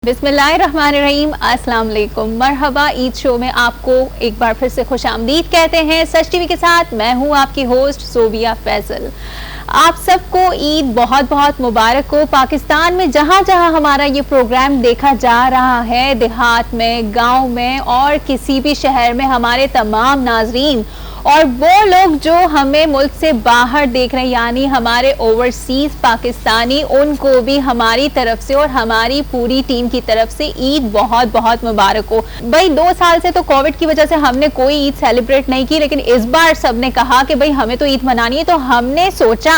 बिस्मिल्लाहिर्रहमानिर्रहीम, अस्सलाम वालेकुम, मरहबा। ईद शो में आपको एक बार फिर से खुशामदीद कहते हैं। सच टीवी के साथ मैं हूं आपकी होस्ट सोबिया फैजल। आप सबको ईद बहुत बहुत मुबारक हो। पाकिस्तान में जहां जहां हमारा ये प्रोग्राम देखा जा रहा है, देहात में, गांव में और किसी भी शहर में, हमारे तमाम नाजरीन और वो लोग जो हमें मुल्क से बाहर देख रहे हैं, यानी हमारे ओवरसीज पाकिस्तानी, उनको भी हमारी तरफ से और हमारी पूरी टीम की तरफ से ईद बहुत बहुत मुबारक हो। भाई 2 साल से तो कोविड की वजह से हमने कोई ईद सेलिब्रेट नहीं की, लेकिन इस बार सबने कहा कि भाई हमें तो ईद मनानी है, तो हमने सोचा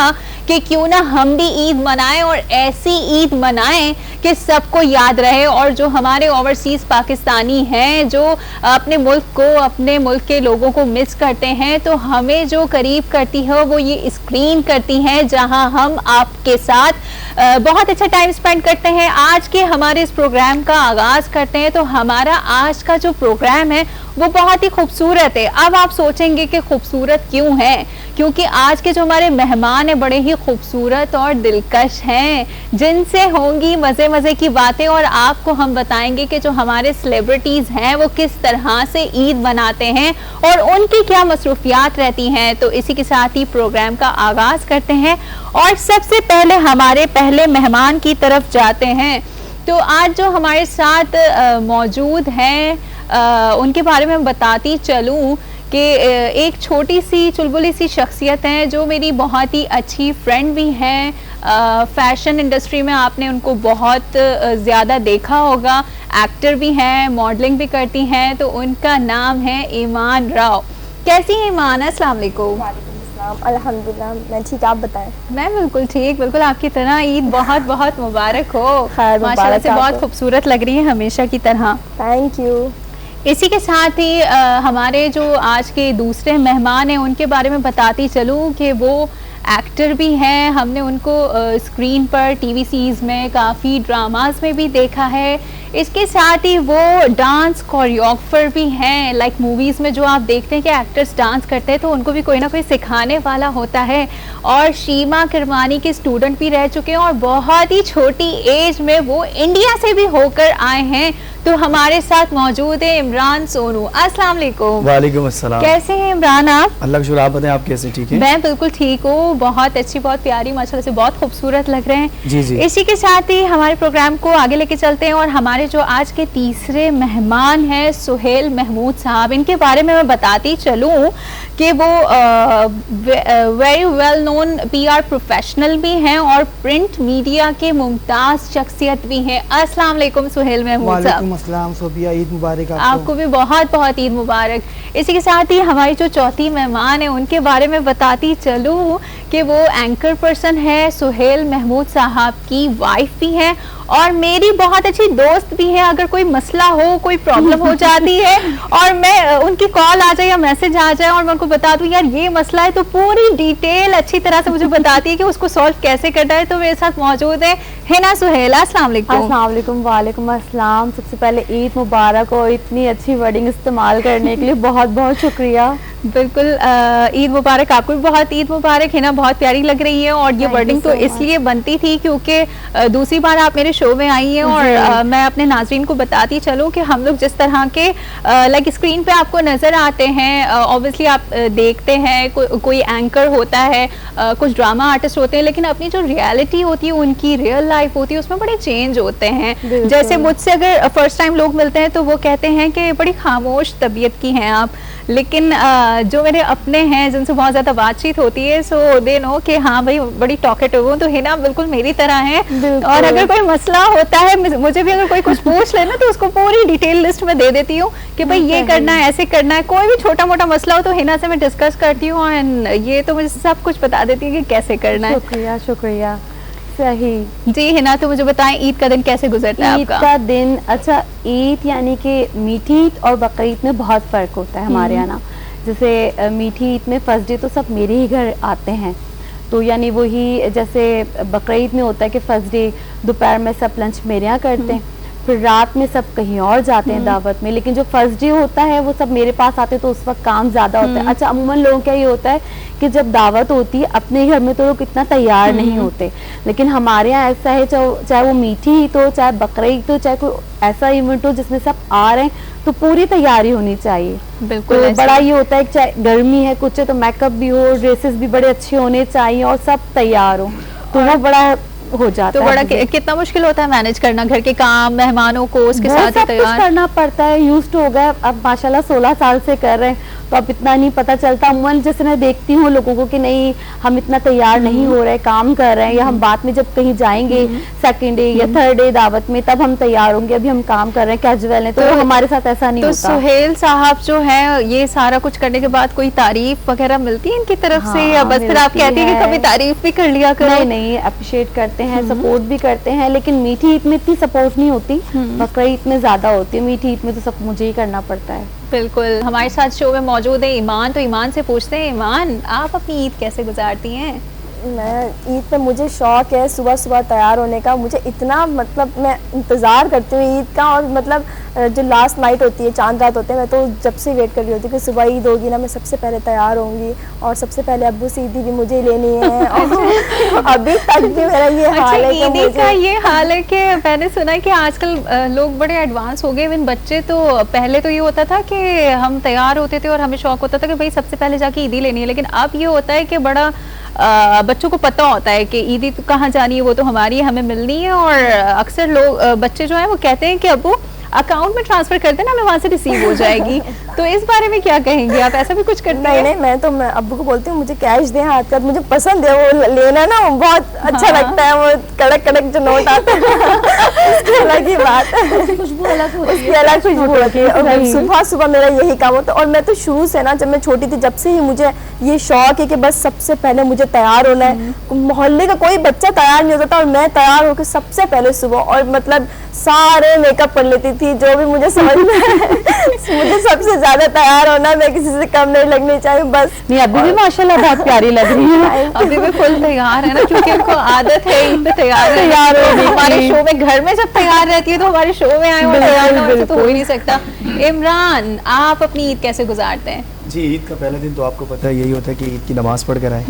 कि क्यों ना हम भी ईद मनाएं और ऐसी ईद मनाएं कि सबको याद रहे। और जो हमारे ओवरसीज पाकिस्तानी हैं, जो अपने मुल्क को, अपने मुल्क के लोगों को मिस करते हैं, तो हमें जो करीब करती है वो ये स्क्रीन करती है, जहां हम आपके साथ बहुत अच्छा टाइम स्पेंड करते हैं। आज के हमारे इस प्रोग्राम का आगाज करते हैं। तो हमारा आज का जो प्रोग्राम है वो बहुत ही खूबसूरत है। अब आप सोचेंगे कि खूबसूरत क्यों है, क्योंकि आज के जो हमारे मेहमान हैं बड़े ही खूबसूरत और दिलकश हैं, जिनसे होंगी मज़े मज़े की बातें। और आपको हम बताएंगे कि जो हमारे सेलिब्रिटीज़ हैं वो किस तरह से ईद मनाते हैं और उनकी क्या मसरूफियात रहती हैं। तो इसी के साथ ही प्रोग्राम का आगाज़ करते हैं और सबसे पहले हमारे पहले मेहमान की तरफ जाते हैं। तो आज जो हमारे साथ मौजूद हैं उनके बारे में बताती चलूं कि एक छोटी सी चुलबुली सी शख्सियत हैं, जो मेरी बहुत ही अच्छी फ्रेंड भी हैं। फैशन इंडस्ट्री में आपने उनको बहुत ज़्यादा देखा होगा। एक्टर भी हैं, मॉडलिंग भी करती हैं। तो उनका नाम है ईमान राव। कैसी हैं ईमान? अस्सलाम वालेकुम। अल्हम्दुलिल्लाह, मैं ठीक, आप बताएं? मैं बिल्कुल ठीक, बिल्कुल आपकी तरह। ईद बहुत बहुत मुबारक हो। माशाल्लाह से बहुत खूबसूरत लग रही है हमेशा की तरह। Thank you. इसी के साथ ही हमारे जो आज के दूसरे मेहमान हैं उनके बारे में बताती चलूँ कि वो एक्टर भी हैं। हमने उनको स्क्रीन पर, टीवी सीरीज़ में, काफ़ी ड्रामास में भी देखा है। इसके साथ ही वो डांस कोरियोग्राफर भी हैं। लाइक मूवीज़ में जो आप देखते हैं कि एक्टर्स डांस करते हैं, तो उनको भी कोई ना कोई सिखाने वाला होता है। और शीमा किरमानी के स्टूडेंट भी रह चुके हैं और बहुत ही छोटी एज में वो इंडिया से भी होकर आए हैं। तो हमारे साथ मौजूद है इमरान सोनू। अस्सलाम वालेकुम। वालेकुम अस्सलाम। कैसे हैं इमरान आप? अल्लाह का शुक्र, आप बताएं, आप कैसे? ठीक है, मैं बिल्कुल ठीक हूँ। बहुत अच्छी, बहुत प्यारी, माशाल्लाह से बहुत खूबसूरत लग रहे हैं। जी जी। इसी के साथ ही हमारे प्रोग्राम को आगे लेके चलते हैं और हमारे जो आज के तीसरे मेहमान हैं सुहेल महमूद साहब, इनके बारे में मैं बताती चलूँ कि वो very well known PR professional भी हैं और प्रिंट मीडिया के मुमताज़ शख्सियत भी हैं। अस्सलाम वालेकुम सुहेल महमूद साहब। वालेकुम अस्सलाम सोबिया, ईद मुबारक आपको भी बहुत बहुत ईद मुबारक। इसी के साथ ही हमारी जो चौथी मेहमान है उनके बारे में बताती चलूँ कि वो एंकर पर्सन है, सुहेल महमूद साहब की वाइफ भी है और मेरी बहुत अच्छी दोस्त भी है। अगर कोई मसला हो, कोई प्रॉब्लम हो जाती है और मैं उनकी कॉल आ जाए या मैसेज आ जाए और मैं उनको बता दूं यार ये मसला है, तो पूरी डिटेल अच्छी तरह से मुझे बताती है कि उसको सॉल्व कैसे करना है। तो मेरे साथ मौजूद है हिना सुहेल। अस्सलाम वालेकुम। अस्सलाम वालेकुम। वालेकुम अस्सलाम। सबसे पहले ईद मुबारक और इतनी अच्छी वर्डिंग इस्तेमाल करने के लिए बहुत बहुत शुक्रिया। बिल्कुल, ईद मुबारक। आपको भी बहुत ईद मुबारक। हिना बहुत प्यारी लग रही है और ये वर्डिंग तो इसलिए बनती थी क्योंकि दूसरी बार आप मेरे शो में आई हैं और मैं अपने नाजरीन को बताती चलूँ कि हम लोग जिस तरह के लाइक स्क्रीन पे आपको नज़र आते हैं, ऑब्वियसली आप देखते हैं कोई एंकर होता है, कुछ ड्रामा आर्टिस्ट होते हैं, लेकिन अपनी जो रियलिटी होती है, उनकी रियल लाइफ होती है, उसमें बड़े चेंज होते हैं। जैसे मुझसे अगर फर्स्ट टाइम लोग मिलते हैं तो वो कहते हैं कि बड़ी खामोश तबीयत की हैं आप, लेकिन जो मेरे अपने हैं जिनसे बहुत ज़्यादा बातचीत होती है, सो दे नो कि हाँ भाई बड़ी टॉकेटिव हूँ। तो हिना बिल्कुल मेरी तरह है और अगर कोई मसला होता है, मुझे भी अगर कोई कुछ पूछ लेना तो उसको पूरी डिटेल लिस्ट में दे देती हूँ कि भाई ये करना है, ऐसे करना है। कोई भी छोटा मोटा मसला हो तो हिना से मैं डिस्कस करती हूँ एंड ये तो मुझे सब कुछ बता देती है कि कैसे करना है। शुक्रिया शुक्रिया। सही जी। हिना, तो मुझे बताएं ईद का दिन कैसे गुजरता है आपका? ईद का दिन, अच्छा, ईद यानी कि मीठी ईद और बकरीद में बहुत फ़र्क होता है हमारे यहाँ ना। जैसे मीठी ईद में फर्स्ट डे तो सब मेरे ही घर आते हैं, तो यानी वही जैसे बकरीद में होता है कि फर्स्ट डे दोपहर में सब लंच मेरे यहाँ करते हैं, फिर रात में सब कहीं और जाते हैं दावत में, लेकिन जो फर्स्ट डे होता है वो सब मेरे पास आते हैं, तो उस वक्त काम ज्यादा होता है। अच्छा, अमूमन लोगों का ये होता है कि जब दावत होती है अपने घर में तो लोग इतना तैयार नहीं होते, लेकिन हमारे यहाँ ऐसा है, चाहे वो मीठी ईद हो, चाहे बकरीद हो, चाहे कोई ऐसा इवेंट हो जिसमें सब आ रहे हैं, तो पूरी तैयारी होनी चाहिए। बिल्कुल, तो बड़ा ये होता है कि चाहे गर्मी है कुछ है तो मेकअप भी हो, ड्रेसेस भी बड़े अच्छे होने चाहिए और सब तैयार हो, तो वो बड़ा हो जाता तो है। बड़ा कितना मुश्किल होता है मैनेज करना घर के काम, मेहमानों को उसके साथ सब कुछ करना पड़ता है। यूज्ड हो गए, अब माशाल्लाह 16 साल से कर रहे हैं तो अब इतना नहीं पता चलता। अमूमन जैसे मैं देखती हूँ लोगों को कि नहीं हम इतना तैयार नहीं हो रहे, काम कर रहे हैं, या हम बाद में जब कहीं जाएंगे सेकंड डे या थर्ड डे दावत में तब हम तैयार होंगे, अभी हम काम कर रहे हैं कैजुअल है, तो हमारे साथ ऐसा नहीं होता। तो सुहेल साहब जो है ये सारा कुछ करने के बाद कोई तारीफ वगैरह मिलती है इनकी तरफ से, या बस फिर आप कहती है कि कभी तारीफ भी कर लिया करो? नहीं, अप्रिशिएट करते हैं, सपोर्ट भी करते हैं, लेकिन मीठी ईद में इतनी सपोर्ट नहीं होती, बकरीद में ज्यादा होती है। मीठी ईद में तो सब मुझे ही करना पड़ता है। बिल्कुल। हमारे साथ शो में मौजूद है ईमान, तो ईमान से पूछते हैं, ईमान आप अपनी ईद कैसे गुजारती हैं? मैं ईद पे मुझे शौक़ है सुबह सुबह तैयार होने का, मुझे इतना मतलब मैं इंतज़ार करती हूँ ईद का, और मतलब जो लास्ट नाइट होती है, चांद रात होते हैं, मैं तो जब से वेट कर रही होती हूँ कि सुबह ईद होगी ना, मैं सबसे पहले तैयार होंगी और सबसे पहले अब्बू से ईदी भी मुझे लेनी है। और अभी तक भी मेरा ये हाल है कि ईदी का ये हाल है कि मैंने सुना है कि आजकल लोग बड़े एडवांस हो गए, इवन बच्चे। तो पहले तो ये होता था कि हम तैयार होते थे और हमें शौक होता था कि भाई सबसे पहले जाके ईदी लेनी है, लेकिन अब ये होता है कि बड़ा बच्चों को पता होता है कि ईदी तो कहाँ जानी है, वो तो हमारी है, हमें मिलनी है। और अक्सर लोग बच्चे जो हैं वो कहते हैं कि अब्बू अकाउंट में ट्रांसफर कर देना, हमें वहाँ से रिसीव हो जाएगी। तो इस बारे में क्या कहेंगे आप, ऐसा भी कुछ करते हैं? नहीं, मैं अब्बू को बोलती हूँ मुझे कैश दे हाथ का, मुझे पसंद है वो लेना ना, बहुत अच्छा लगता है, वो कड़क कड़क जो नोट आता है उसकी अलग ही बात है, खुशबू अलग होती है। और सुबह सुबह मेरा यही काम होता है, और मैं तो शुरू से ना, जब मैं छोटी थी जब से ही मुझे ये शौक है कि बस सबसे पहले मुझे तैयार होना है। मोहल्ले का कोई बच्चा तैयार नहीं होता था और मैं तैयार होकर सबसे पहले सुबह, और मतलब सारे मेकअप कर लेती थी जो भी मुझे समझ में मुझे सबसे ज्यादा तैयार होना, मैं किसी से कम नहीं लगनी चाहिए बस। नहीं, अभी भी माशाल्लाह बहुत प्यारी लग रही है। अभी भी फुल तैयार है ना, क्योंकि उनको आदत है ईद तैयार हो। हमारे शो में घर में जब तैयार रहती है तो हमारे शो में आए और तैयार ना हो तो हो ही नहीं सकता। इमरान आप अपनी ईद कैसे गुजारते हैं? जी, ईद का पहला दिन तो आपको पता है यही होता है कि ईद की नमाज पढ़ कर आए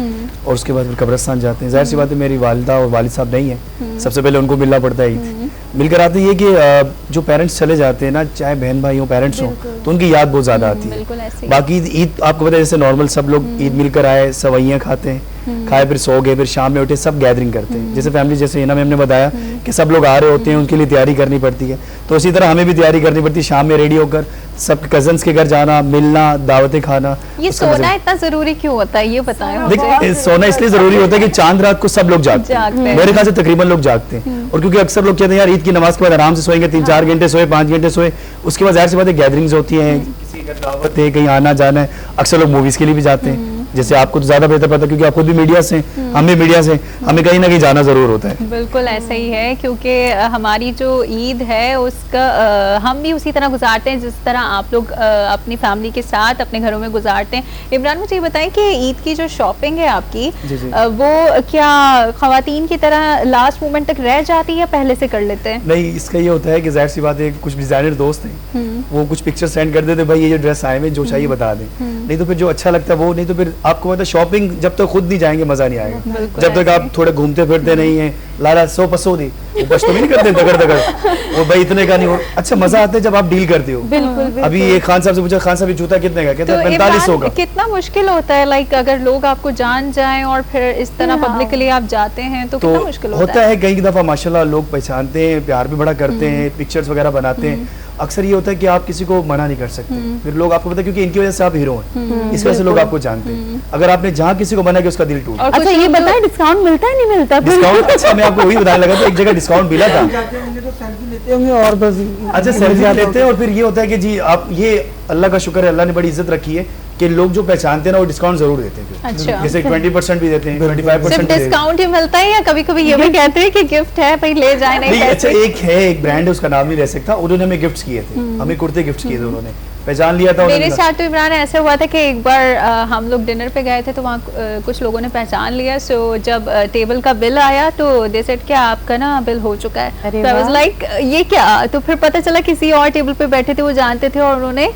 और उसके बाद फिर कब्रिस्तान जाते हैं। जाहिर सी बात है मेरी वालिदा और वालिद साहब नहीं है, सबसे पहले उनको मिलना पड़ता है ईद। मिलकर आते ये कि जो पेरेंट्स चले जाते हैं ना, चाहे बहन भाई हो, पेरेंट्स हो, तो उनकी याद बहुत ज़्यादा आती है। बाकी ईद आपको पता है जैसे नॉर्मल सब लोग ईद मिलकर आए, सवैयाँ खाते हैं, खाए फिर सो गए, फिर शाम में उठे सब गैदरिंग करते हैं। जैसे फैमिली, जैसे हिना मैम ने बताया कि सब लोग आ रहे होते हैं, उनके लिए तैयारी करनी पड़ती है, तो इसी तरह हमें भी तैयारी करनी पड़ती है। शाम में रेडी होकर सब कजन्स के घर जाना, मिलना, दावतें खाना। ये सोना इतना जरूरी क्यों होता है ये बताएं? देखिए, सोना इसलिए जरूरी होता है कि चांद रात को सब लोग जागते हैं, मेरे ख्याल से तकरीबन लोग जागते हैं। और क्योंकि अक्सर लोग कहते हैं यार ईद की नमाज के बाद आराम से सोएंगे, 3-4 घंटे सोए, 5 घंटे सोए, उसके बाद जाहिर सी बात है गैदरिंग्स होती हैं, किसी का दावत है, कहीं आना जाना है। अक्सर लोग मूवीज के लिए भी जाते हैं, जैसे आपको तो ज्यादा बेहतर पता है क्योंकि आप खुद भी मीडिया से, हम भी मीडिया से, हमें कहीं ना कहीं जाना जरूर होता है। बिल्कुल ऐसा ही है, क्योंकि हमारी जो ईद है उसका हम भी उसी तरह गुजारते हैं जिस तरह आप लोग अपनी फैमिली के साथ अपने घरों में गुजारते हैं। इमरान मुझे ये बताएं कि ईद की जो शॉपिंग है आपकी, वो क्या खवातीन की तरह लास्ट मोमेंट तक रह जाती है या पहले से कर लेते हैं? नहीं, इसका ये होता है कि जाहिर सी बात है कुछ डिजाइनर दोस्त हैं, वो कुछ पिक्चर सेंड कर देते, भाई ये ड्रेस आए हुए जो चाहिए बता दें, नहीं तो फिर जो अच्छा लगता है वो, नहीं तो फिर आपको मतलब शॉपिंग जब तक खुद नहीं जाएंगे मजा नहीं आएगा, जब तक आप थोड़े घूमते फिरते नहीं है, लाला 100 पसो दी वो बस तो भी नहीं करते दगड़ वो भाई इतने का नहीं हो। अच्छा मजा आता है जब आप डील करते हो। बिल्कुल। अभी ये खान साहब से पूछा, खान साहब ये जूता कितने का, कहते हैं 4500 का। कितना मुश्किल होता है लाइक अगर लोग आपको जान जाएं और फिर इस तरह पब्लिकली आप जाते हैं तो कितना मुश्किल होता है? कई दफा माशाल्लाह लोग पहचानते हैं, प्यार भी बड़ा करते हैं, पिक्चर्स वगैरह बनाते हैं। अक्सर ये होता है कि आप किसी को मना नहीं कर सकते, फिर लोग आपको पता है क्योंकि इनकी वजह से आप हीरो हैं, इस वजह से लोग आपको जानते हैं। अगर आपने जहाँ किसी को मना किया उसका दिल टूट। अच्छा ये बताएं डिस्काउंट मिलता है नहीं मिलता? डिस्काउंट, अच्छा मैं आपको वही बताने लगा था, एक जगह डिस्काउंट मिला था। लेते होंगे और बस अच्छा सेल्फी लेते हैं और फिर ये होता है कि जी आप ये अल्लाह का शुक्र है, अल्लाह ने बड़ी इज्जत रखी है कि लोग जो पहचानते हैं ना वो डिस्काउंट जरूर देते हैं। अच्छा। जैसे 20% भी देते हैं, 25% डिस्काउंट ही मिलता है या कभी कभी ये भी कहते हैं कि गिफ्ट है भाई ले जाए? नहीं, अच्छा एक ब्रांड है उसका नाम नहीं रह सकता, उन्होंने हमें गिफ्ट किए थे, हमें कुर्ते गिफ्ट किए थे उन्होंने पहचान लिया था मेरे उन्होंने। साथ तो इमरान ऐसा हुआ था कि एक बार हम लोग डिनर पे गए थे तो वहाँ कुछ लोगों ने पहचान लिया। सो जब टेबल का बिल आया तो दे सेड कि आपका ना बिल हो चुका है। अरे तो आई वाज वाह। लाइक ये क्या, तो फिर पता चला किसी और टेबल पे बैठे थे, वो जानते थे और उन्होंने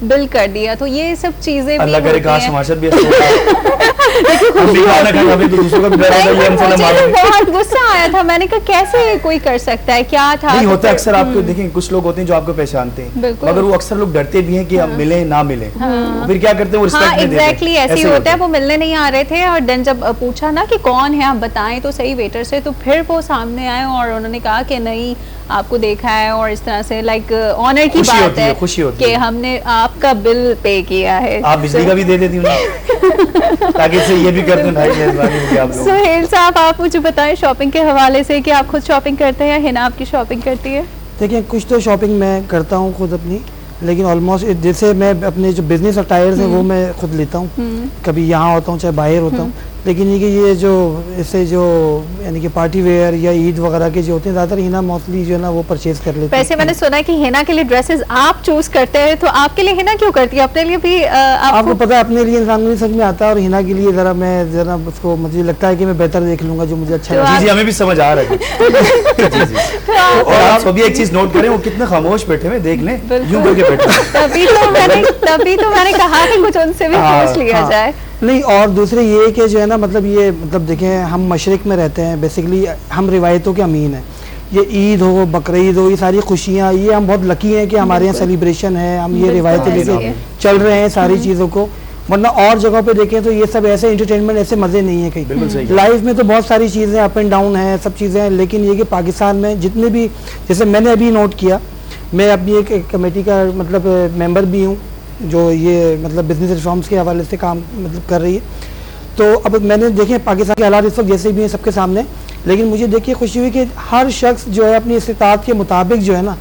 बिल कर दिया। तो ये सब चीजें भी अल्लाह करे होती काश हैं। हमारे साथ भी ऐसा होता। हम भी खाना खाना भी दूसरों का भी डर होता है, ये हमसे ना मुझे मारे। तो बहुत गुस्सा आया था, मैंने कहा कैसे कोई कर सकता है, क्या था। नहीं तो होता फिर- अक्सर आपको देखें, कुछ लोग होते हैं जो आपको पहचानते हैं, बिल्कुल। मगर वो अक्सर लोग डरते भी हैं कि हम मिले ना मिले, फिर क्या करते हैं वो हाँ रिस्पेक्ट नहीं देते। एग्जैक्टली ऐसे ही होता है। वो मिलने नहीं आ रहे थे और देन जब पूछा ना कि कौन है आप बताएं तो सही वेटर से, तो फिर वो सामने आए और उन्होंने कहा कि नहीं आपको देखा है और इस तरह से लाइक ऑनर की खुशी बात होती है, है खुशी होती कि है। हमने आपका बिल पे किया है। आप बिजली का भी दे देती उन्हें ताकि इससे ये भी कर दूं भाई मेहरबानी होगी आप लोग। सुहेल साहब आप मुझे बताएं शॉपिंग के हवाले से कि आप खुद शॉपिंग करते हैं या हिना आपकी शॉपिंग करती है? देखिए कुछ तो शॉपिंग मैं करता हूँ खुद अपनी, लेकिन ऑलमोस्ट जैसे मैं अपने जो बिजनेस अटायर्स हैं वो मैं खुद लेता हूँ। कभी यहाँ होता हूँ चाहे बाहर होता हूँ, लेकिन ये कि ये जो इससे जो यानी कि पार्टी वेयर या ईद वगैरह के जो होते हैं ज़्यादातर हिना मोस्टली जो है ना वो परचेज कर लेते हैं। वैसे मैंने सुना है कि हिना के लिए ड्रेसेस आप चूज करते हैं, तो आपके लिए हिना क्यों करती है? अपने लिए भी आपको पता है अपने लिए इंसान को नहीं समझ में आता, और हिना के लिए ज़रा उसको मुझे लगता है कि मैं बेहतर देख लूँगा जो मुझे अच्छा तो लगता है। जी जी हमें भी समझ आ रहा है जी जी। और आप सभी एक चीज नोट करें, वो कितने खामोश बैठे हुए देख लें, यूं करके बैठे हैं। तभी तो मैंने कहा कि कुछ उनसे भी हाँ, पूछ लिया हाँ। जाए। नहीं, और दूसरे ये कि जो है ना मतलब ये मतलब देखें हम मशरिक में रहते हैं, बेसिकली हम रिवायतों के अमीन हैं। ये ईद हो बकरीद हो ये सारी खुशियाँ, ये हम बहुत लकी हैं कि हमारे यहाँ सेलिब्रेशन है, हम ये रिवायतें लेके चल रहे हैं सारी चीज़ों को। वरना और जगह पे देखें तो ये सब ऐसे इंटरटेनमेंट ऐसे मज़े नहीं है बिल्कुल सही कहीं। कहा। लाइफ में तो बहुत सारी चीज़ें अप एंड डाउन है, सब चीज़ें हैं, लेकिन ये कि पाकिस्तान में जितने भी, जैसे मैंने अभी नोट किया, मैं अपनी एक कमेटी का मतलब मेंबर भी हूँ जो ये मतलब बिजनेस रिफॉर्म्स के हवाले से काम मतलब कर रही है। तो अब मैंने देखे पाकिस्तान के हालात इस वक्त जैसे भी हैं सबके सामने, लेकिन मुझे देखिए खुशी हुई कि हर शख्स जो है अपनी इस्तिताअत के मुताबिक जो है ना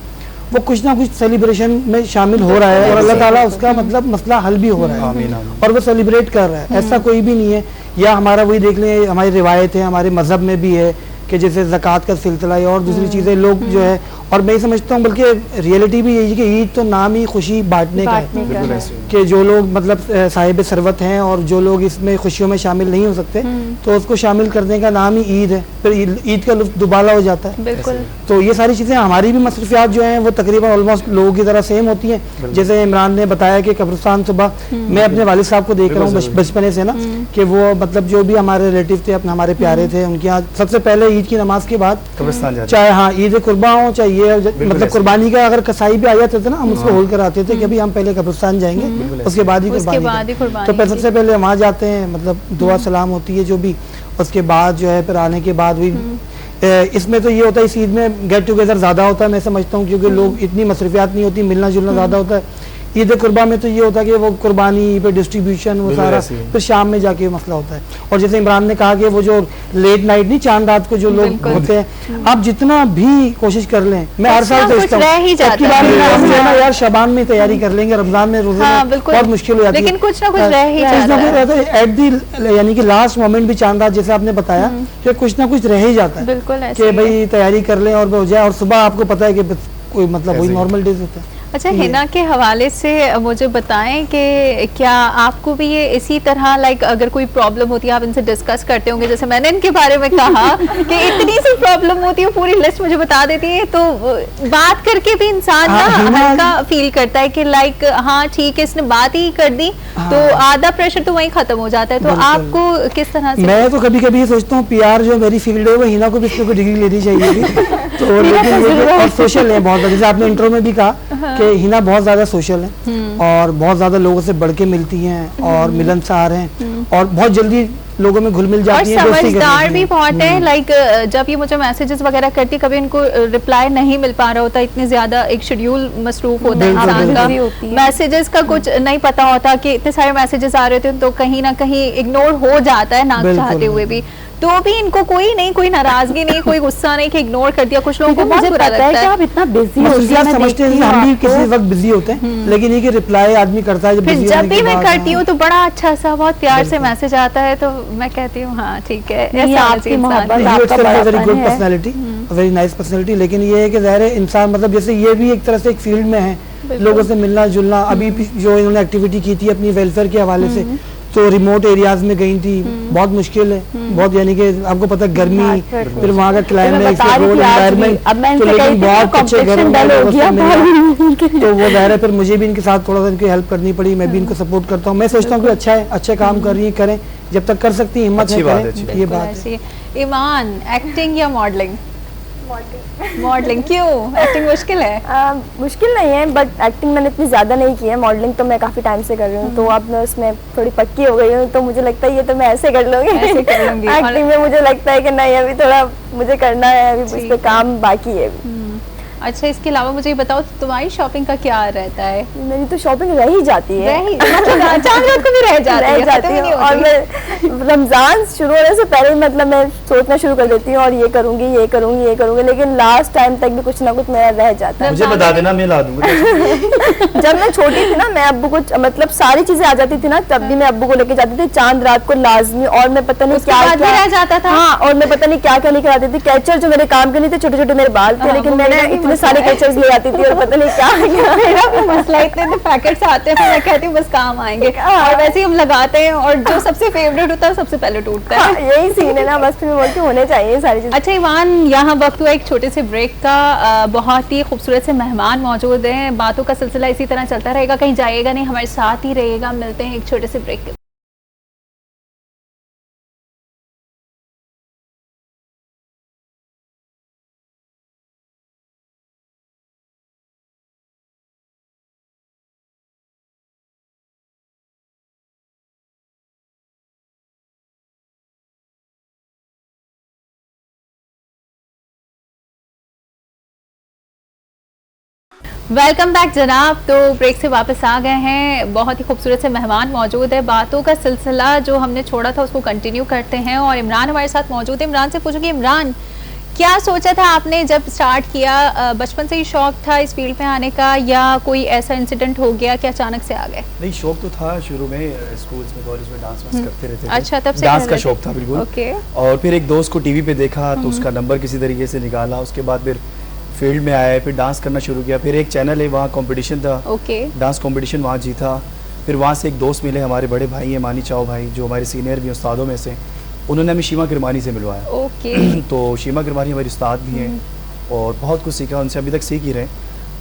वो कुछ ना कुछ सेलिब्रेशन में शामिल हो रहा है, और अल्लाह ताला उसका मतलब मसला हल भी हो रहा आमीन, है आमीन। और वो सेलिब्रेट कर रहा है। ऐसा कोई भी नहीं है, या हमारा वही देख लें हमारी रिवायत है, हमारे मज़हब में भी है कि जैसे ज़कात का सिलसिला है और दूसरी चीज़ें लोग जो है, और मैं समझता हूँ बल्कि रियलिटी भी यही है कि ईद तो नाम ही खुशी बांटने का है, बिल्कुल ऐसे ही। कि जो लोग मतलब साहिब सरवत हैं और जो लोग इसमें खुशियों में शामिल नहीं हो सकते तो उसको शामिल करने का नाम ही ईद है, फिर ईद का लुत्फ दुबाला हो जाता है। बिल्कुल। तो ये सारी चीज़ें हमारी भी मसरूफियात जो हैं वो तकरीबन ऑलमोस्ट लोगों की तरह सेम होती हैं। जैसे इमरान ने बताया कि कब्रिस्तान सुबह मैं अपने वालिद साहब को देख रहा हूँ बचपने से ना कि वो मतलब जो भी हमारे रिलेटिव थे अपने हमारे प्यारे थे उनके यहाँ सबसे पहले ईद की नमाज के बाद कब्रिस्तान जाते हैं। चाहे हाँ ईद कुर्बा हो चाहे ये मतलब ऐसे। कुर्बानी का अगर कसाई भी आ जाते थे ना हम उसको होल कर आते थे कि अभी हम पहले कब्रिस्तान जाएंगे उसके बाद ही उसके बाद ही कुर्बानी कुर्बानी तो फिर की। सबसे पहले वहाँ जाते हैं, मतलब दुआ सलाम होती है जो भी, उसके बाद जो है फिर आने के बाद भी इसमें तो ये होता है इस ईद में गेट टुगेदर ज़्यादा होता है मैं समझता हूँ, क्योंकि लोग इतनी मसरूफियात नहीं होती, मिलना जुलना ज़्यादा होता है। ईद कुर्बा में तो ये होता है कि वो कुर्बानी पे डिस्ट्रीब्यूशन वो बिल्कुल सारा ऐसे ही है। फिर शाम में जाके मसला होता है। और जैसे इमरान ने कहा कि वो जो लेट नाइट नहीं चांद रात को जो लोग बिल्कुल। होते हैं, आप जितना भी कोशिश कर लें, मैं हर कुछ साल ना कुछ सोचता रह ही हूँ जाता अब की है। बार में हम जो है ना हाँ। यार शबान में तैयारी कर लेंगे, रमजान में रोजे हाँ, में बिल्कुल। बहुत मुश्किल हो जाती है, लेकिन कुछ ना कुछ रह ही कुछ ना जाता कुछ है। रहता है एट दी यानी कि लास्ट मोमेंट भी चांद रात जैसे आपने बताया कि कुछ ना कुछ रह ही जाता है बिल्कुल ऐसे कि ही है। भाई तैयारी कर लें और वो हो जाए, और सुबह आपको पता है कि बस कोई मतलब वही ऐसे ही। नॉर्मल डेज होता है। अच्छा हिना के हवाले से मुझे बताएं कि क्या आपको भी ये इसी तरह लाइक अगर कोई प्रॉब्लम होती है आप इनसे डिस्कस करते होंगे? जैसे मैंने इनके बारे में कहा कि इतनी सी प्रॉब्लम होती है पूरी लिस्ट मुझे बता देती है, तो बात करके भी इंसान ना हिना- हल्का फील करता है कि लाइक हाँ ठीक है इसने बात ही कर दी तो आधा प्रेशर तो वहीं खत्म हो जाता है। तो बिल्कुल। आपको किस तरह से मैं तो कभी कभी ये सोचता हूँ पीआर जो मेरी फील्ड है वो हिना को भी इसमें कोई डिग्री लेनी चाहिए थी। तो लेकिन ये कि और सोशल है बहुत, जैसे आपने इंट्रो में भी कहा कि हिना बहुत ज्यादा सोशल है और बहुत ज्यादा लोगों से बढ़ के मिलती हैं और मिलनसार हैं और बहुत जल्दी लोगों में घुल मिल और जाती हैं, दोस्ती कर समझदार लेती भी हैं। बहुत है। लाइक जब ये मुझे मैसेजेस वगैरह करती है कभी इनको रिप्लाई नहीं मिल पा रहा होता, इतने ज्यादा एक शेड्यूल मसरूफ होता है बिल्कुल, इंसान बिल्कुल। होती का, है। मैसेजेस का कुछ नहीं पता होता कि इतने सारे मैसेजेस आ रहे थे तो कहीं ना कहीं इग्नोर हो जाता है ना बिल्कुल, चाहते हुए भी। तो भी इनको कोई नहीं, कोई नाराजगी नहीं, कोई गुस्सा नहीं कि इग्नोर कर दिया। कुछ लोगों को क्योंकि बहुत मुझे बुरा पता है लगता कि है। आप इतना बिजी होती मसरूफियात है, मैं समझते हैं देखती जैसे हूँ हम भी आपको। किसी वक्त बिजी होते हैं, लेकिन ये कि रिप्लाई आदमी करता है जब फिर busy जब होने भी के मैं बाद, करती हूँ हाँ। तो बड़ा अच्छा सा बहुत प्यार से मैसेज आता है तो मैं कहती हूँ हाँ ठीक है नहीं, ऐसा होना आपकी चाहिए इंसान। मोहब्बत You आपका very बड़ापन गुड है। Personality, very nice personality. लेकिन ये है कि ज़ाहिर है इंसान मतलब जैसे ये भी एक तरह से एक फील्ड में है लोगों से मिलना जुलना। अभी जो इन्होंने एक्टिविटी की थी अपनी वेलफेयर के हवाले से, तो रिमोट एरियाज में गई थी, बहुत मुश्किल है, बहुत, यानी कि आपको पता है गर्मी, फिर वहाँ का क्लाइमेट, रोड एनवायरनमेंट, तो लेकिन बहुत अच्छे घरों में तो वो ज़ाहिर है फिर मुझे भी इनके साथ थोड़ा सा इनकी हेल्प करनी पड़ी। मैं भी इनको सपोर्ट करता हूँ। मैं सोचता हूँ कि अच्छा है, अच्छे काम कर रही है, करें, जब तक कर सकती है, हिम्मत है करें, ये बात है। ईमान, एक्टिंग या मॉडलिंग? मॉडलिंग। क्यों? एक्टिंग मुश्किल है? मुश्किल नहीं है, बट एक्टिंग मैंने इतनी ज़्यादा नहीं की है। मॉडलिंग तो मैं काफ़ी टाइम से कर रही हूँ, तो अब मैं उसमें थोड़ी पक्की हो गई हूँ, तो मुझे लगता है ये तो मैं ऐसे कर लूँगी। एक्टिंग में मुझे लगता है कि नहीं, अभी थोड़ा मुझे करना है, अभी उस पर काम बाकी है। अच्छा, इसके अलावा मुझे ये बताओ तुम्हारी शॉपिंग का क्या रहता है? मेरी तो शॉपिंग रह ही जाती है, मतलब चांद रात को भी रह जाती है। और मैं रमजान शुरू होने से पहले मतलब मैं सोचना शुरू कर देती हूँ, और ये करूंगी, ये करूंगी, ये करूंगी, लेकिन लास्ट टाइम तक भी कुछ ना कुछ मेरा रह जाता है। मुझे बता देना, मैं ला दूंगा। जब मैं छोटी थी ना, मैं अब्बू को मतलब सारी चीजें आ जाती थी ना, तब भी मैं अब्बू को लेके जाती थी चांद रात को लाजमी, और मैं पता नहीं क्या रह जाता था। हाँ, और मैं पता नहीं क्या क्या लेकर आती थी। कैचर जो मेरे काम के नहीं थे, छोटे छोटे मेरे बाल थे, लेकिन मैंने इतने सारे कैचर्स ले आती थी, और पता नहीं क्या मेरा भी मसला, इतने पैकेट्स आते हैं, तो मैं कहती हूँ बस काम आएंगे, और वैसे ही हम लगाते हैं, और जो सबसे फेवरेट होता है सबसे पहले टूटता है। यही सीन है ना, बस फिर बोलती होने चाहिए सारी चीजें। अच्छा ईमान, यहाँ वक्त हुआ एक छोटे से ब्रेक का। बहुत ही खूबसूरत से मेहमान मौजूद हैं। बातों का सिलसिला इसी तरह चलता रहेगा, कहीं जाइएगा नहीं, हमारे साथ ही रहेगा। मिलते हैं एक छोटे से ब्रेक के। वेलकम बैक जनाब। तो ब्रेक से वापस आ गए हैं। बहुत ही खूबसूरत से मेहमान मौजूद है। बातों का सिलसिला जो हमने छोड़ा था उसको कंटिन्यू करते हैं, और इमरान हमारे साथ मौजूद है। इमरान से पूछूंगी, इमरान क्या सोचा था आपने जब स्टार्ट किया? बचपन से ही शौक था इस फील्ड में आने का, या कोई ऐसा इंसिडेंट हो गया कि अचानक से आ गए? नहीं, शौक तो था शुरू में, स्कूल्स में, कॉलेज में डांस करते रहते थे। अच्छा, तब से डांस का शौक था बिल्कुल। ओके। और फिर एक दोस्त को टीवी पे देखा, तो उसका नंबर किसी तरीके से निकाला, उसके बाद फिर फील्ड में आया, फिर डांस करना शुरू किया। फिर एक चैनल है, वहाँ कंपटीशन था, डांस कंपटीशन, वहाँ जीता। फिर वहाँ से एक दोस्त मिले, हमारे बड़े भाई हैं मानी चाओ भाई, जो हमारे सीनियर भी उस्तादों में से, उन्होंने हमें शीमा किरमानी से मिलवाया। तो शीमा किरमानी हमारी उस्ताद भी हैं, और बहुत कुछ सीखा उनसे, अभी तक सीख ही रहे।